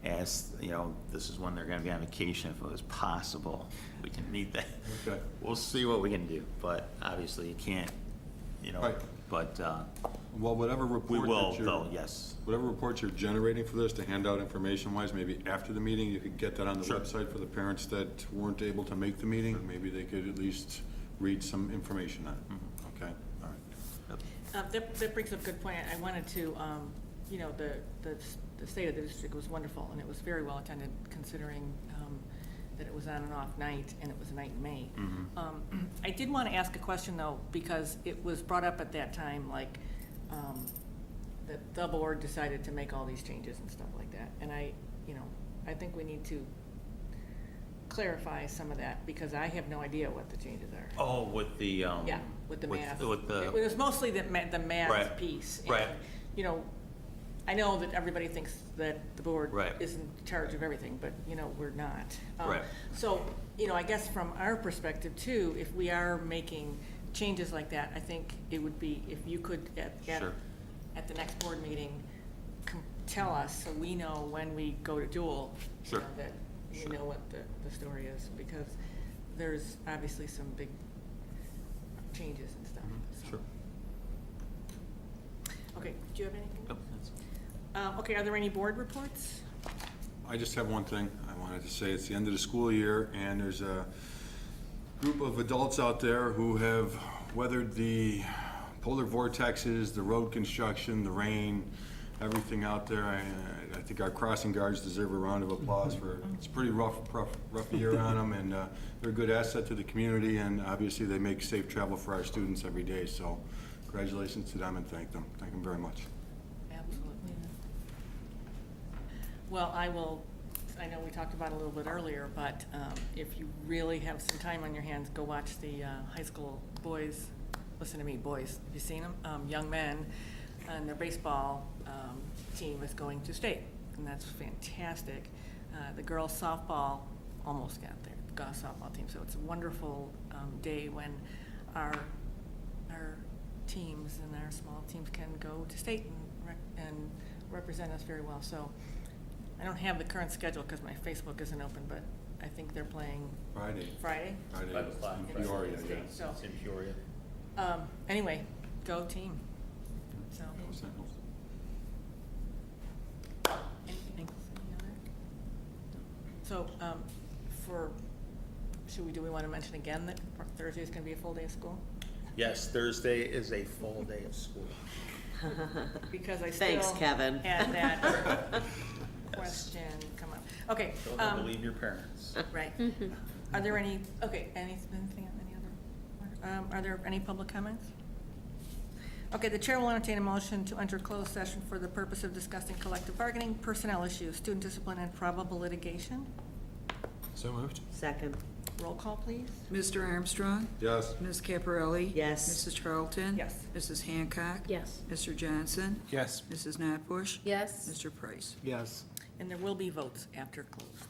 asked, this is when they're gonna be on vacation, if it was possible, we can meet that. Okay. We'll see what we can do, but obviously you can't, Right. but, Well, whatever report we will, that you're- though, yes. Whatever reports you're generating for this to hand out information-wise, maybe after the meeting, you could get that on the Sure. website for the parents that weren't able to make the meeting. Maybe they could at least read some information on it. Okay, all right. That brings up a good point. I wanted to, the state of the district was wonderful, and it was very well attended, considering that it was on and off night, and it was a night in May. I did want to ask a question, though, because it was brought up at that time, like, that the board decided to make all these changes and stuff like that. And I think we need to clarify some of that, because I have no idea what the changes are. Oh, with the, Yeah, with the math. With the. It was mostly the math Right. piece. And, Right. I know that everybody thinks that the board Right. is in charge of everything, but, we're not. Right. So, I guess from our perspective too, if we are making changes like that, I think it would be, if you could, Sure. at the next board meeting, tell us so we know when we go to dual. Sure. That we Sure. know what the story is, because there's obviously some big changes and stuff. so. Sure. Okay, do you have anything? No, that's- Okay, are there any board reports? I just have one thing I wanted to say. It's the end of the school year, and there's a group of adults out there who have weathered the polar vortexes, the road construction, the rain, everything out there. I think our crossing guards deserve a round of applause for, it's a pretty rough year on them, and they're a good asset to the community, and obviously they make safe travel for our students every day, so congratulations to them and thank them very much. Absolutely. Well, I know we talked about it a little bit earlier, but if you really have some time on your hands, go watch the high school boys, listen to me, boys, have you seen them? Young men, and their baseball team is going to state, and that's fantastic. The girls softball almost got there, the girls softball team, so it's a wonderful day when our teams and our small teams can go to state and represent us very well. So I don't have the current schedule because my Facebook isn't open, but I think they're playing Friday. 5 o'clock. In Peoria, yeah. So, It's in Peoria. anyway, go team. So. Anything else? Any other? So, do we want to mention again that Thursday is going to be a full day of school? Yes, Thursday is a full day of school. Because I Thanks, still Kevin. had that question come up. Okay. Don't believe your parents. Right. Are there any other, are there any public comments? Okay, the chair will entertain a motion to enter closed session for the purpose of discussing collective bargaining, personnel issues, student discipline, and probable litigation. So moved. Second. Roll call, please. Mr. Armstrong? Yes. Ms. Caparelli? Yes. Mrs. Charlton? Yes. Mrs. Hancock? Yes. Mr. Johnson? Yes. Mrs. Notbush? Yes. Mr. Price? Yes. And there will be votes after closed.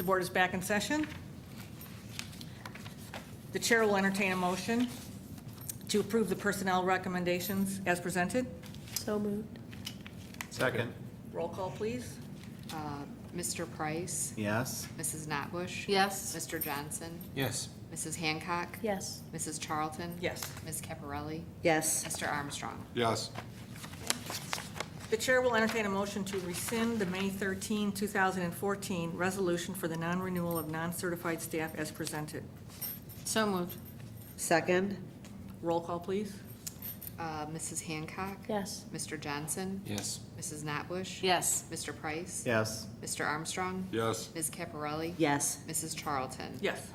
board is back in session. The chair will entertain a motion to approve the personnel recommendations as presented. So moved. Second. Roll call, please. Mr. Price? Yes. Mrs. Notbush? Yes. Mr. Johnson? Yes. Mrs. Hancock? Yes. Mrs. Charlton? Yes. Ms. Caparelli? Yes. Mr. Armstrong? Yes. The chair will entertain a motion to rescind the May 13, 2014 resolution for the non-renewal of non-certified staff as presented. So moved. Second? Roll call, please. Mrs. Hancock? Yes. Mr. Johnson? Yes. Mrs. Notbush? Yes. Mr. Price? Yes. Mr. Armstrong? Yes. Ms. Caparelli? Yes. Mrs. Charlton? Yes.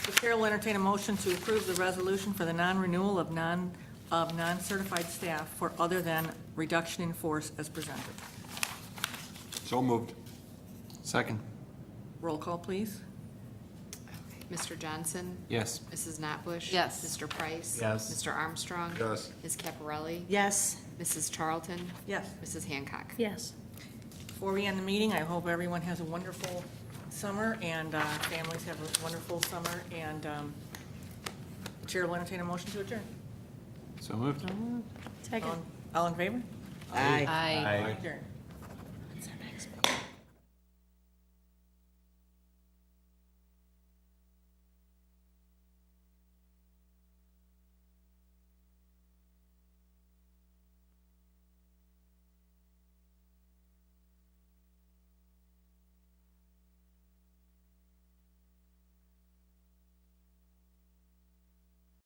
The chair will entertain a motion to approve the resolution for the non-renewal of non-certified staff for other than reduction in force as presented. So moved. Second. Roll call, please. Mr. Johnson? Yes. Mrs. Notbush? Yes. Mr. Price? Yes. Mr. Armstrong? Yes. Ms. Caparelli? Yes. Mrs. Charlton? Yes. Mrs. Hancock? Yes. Before we end the meeting, I hope everyone has a wonderful summer and families have a wonderful summer. And the chair will entertain a motion to adjourn. So moved. Second. All in favor? Aye. Aye. Adjourn.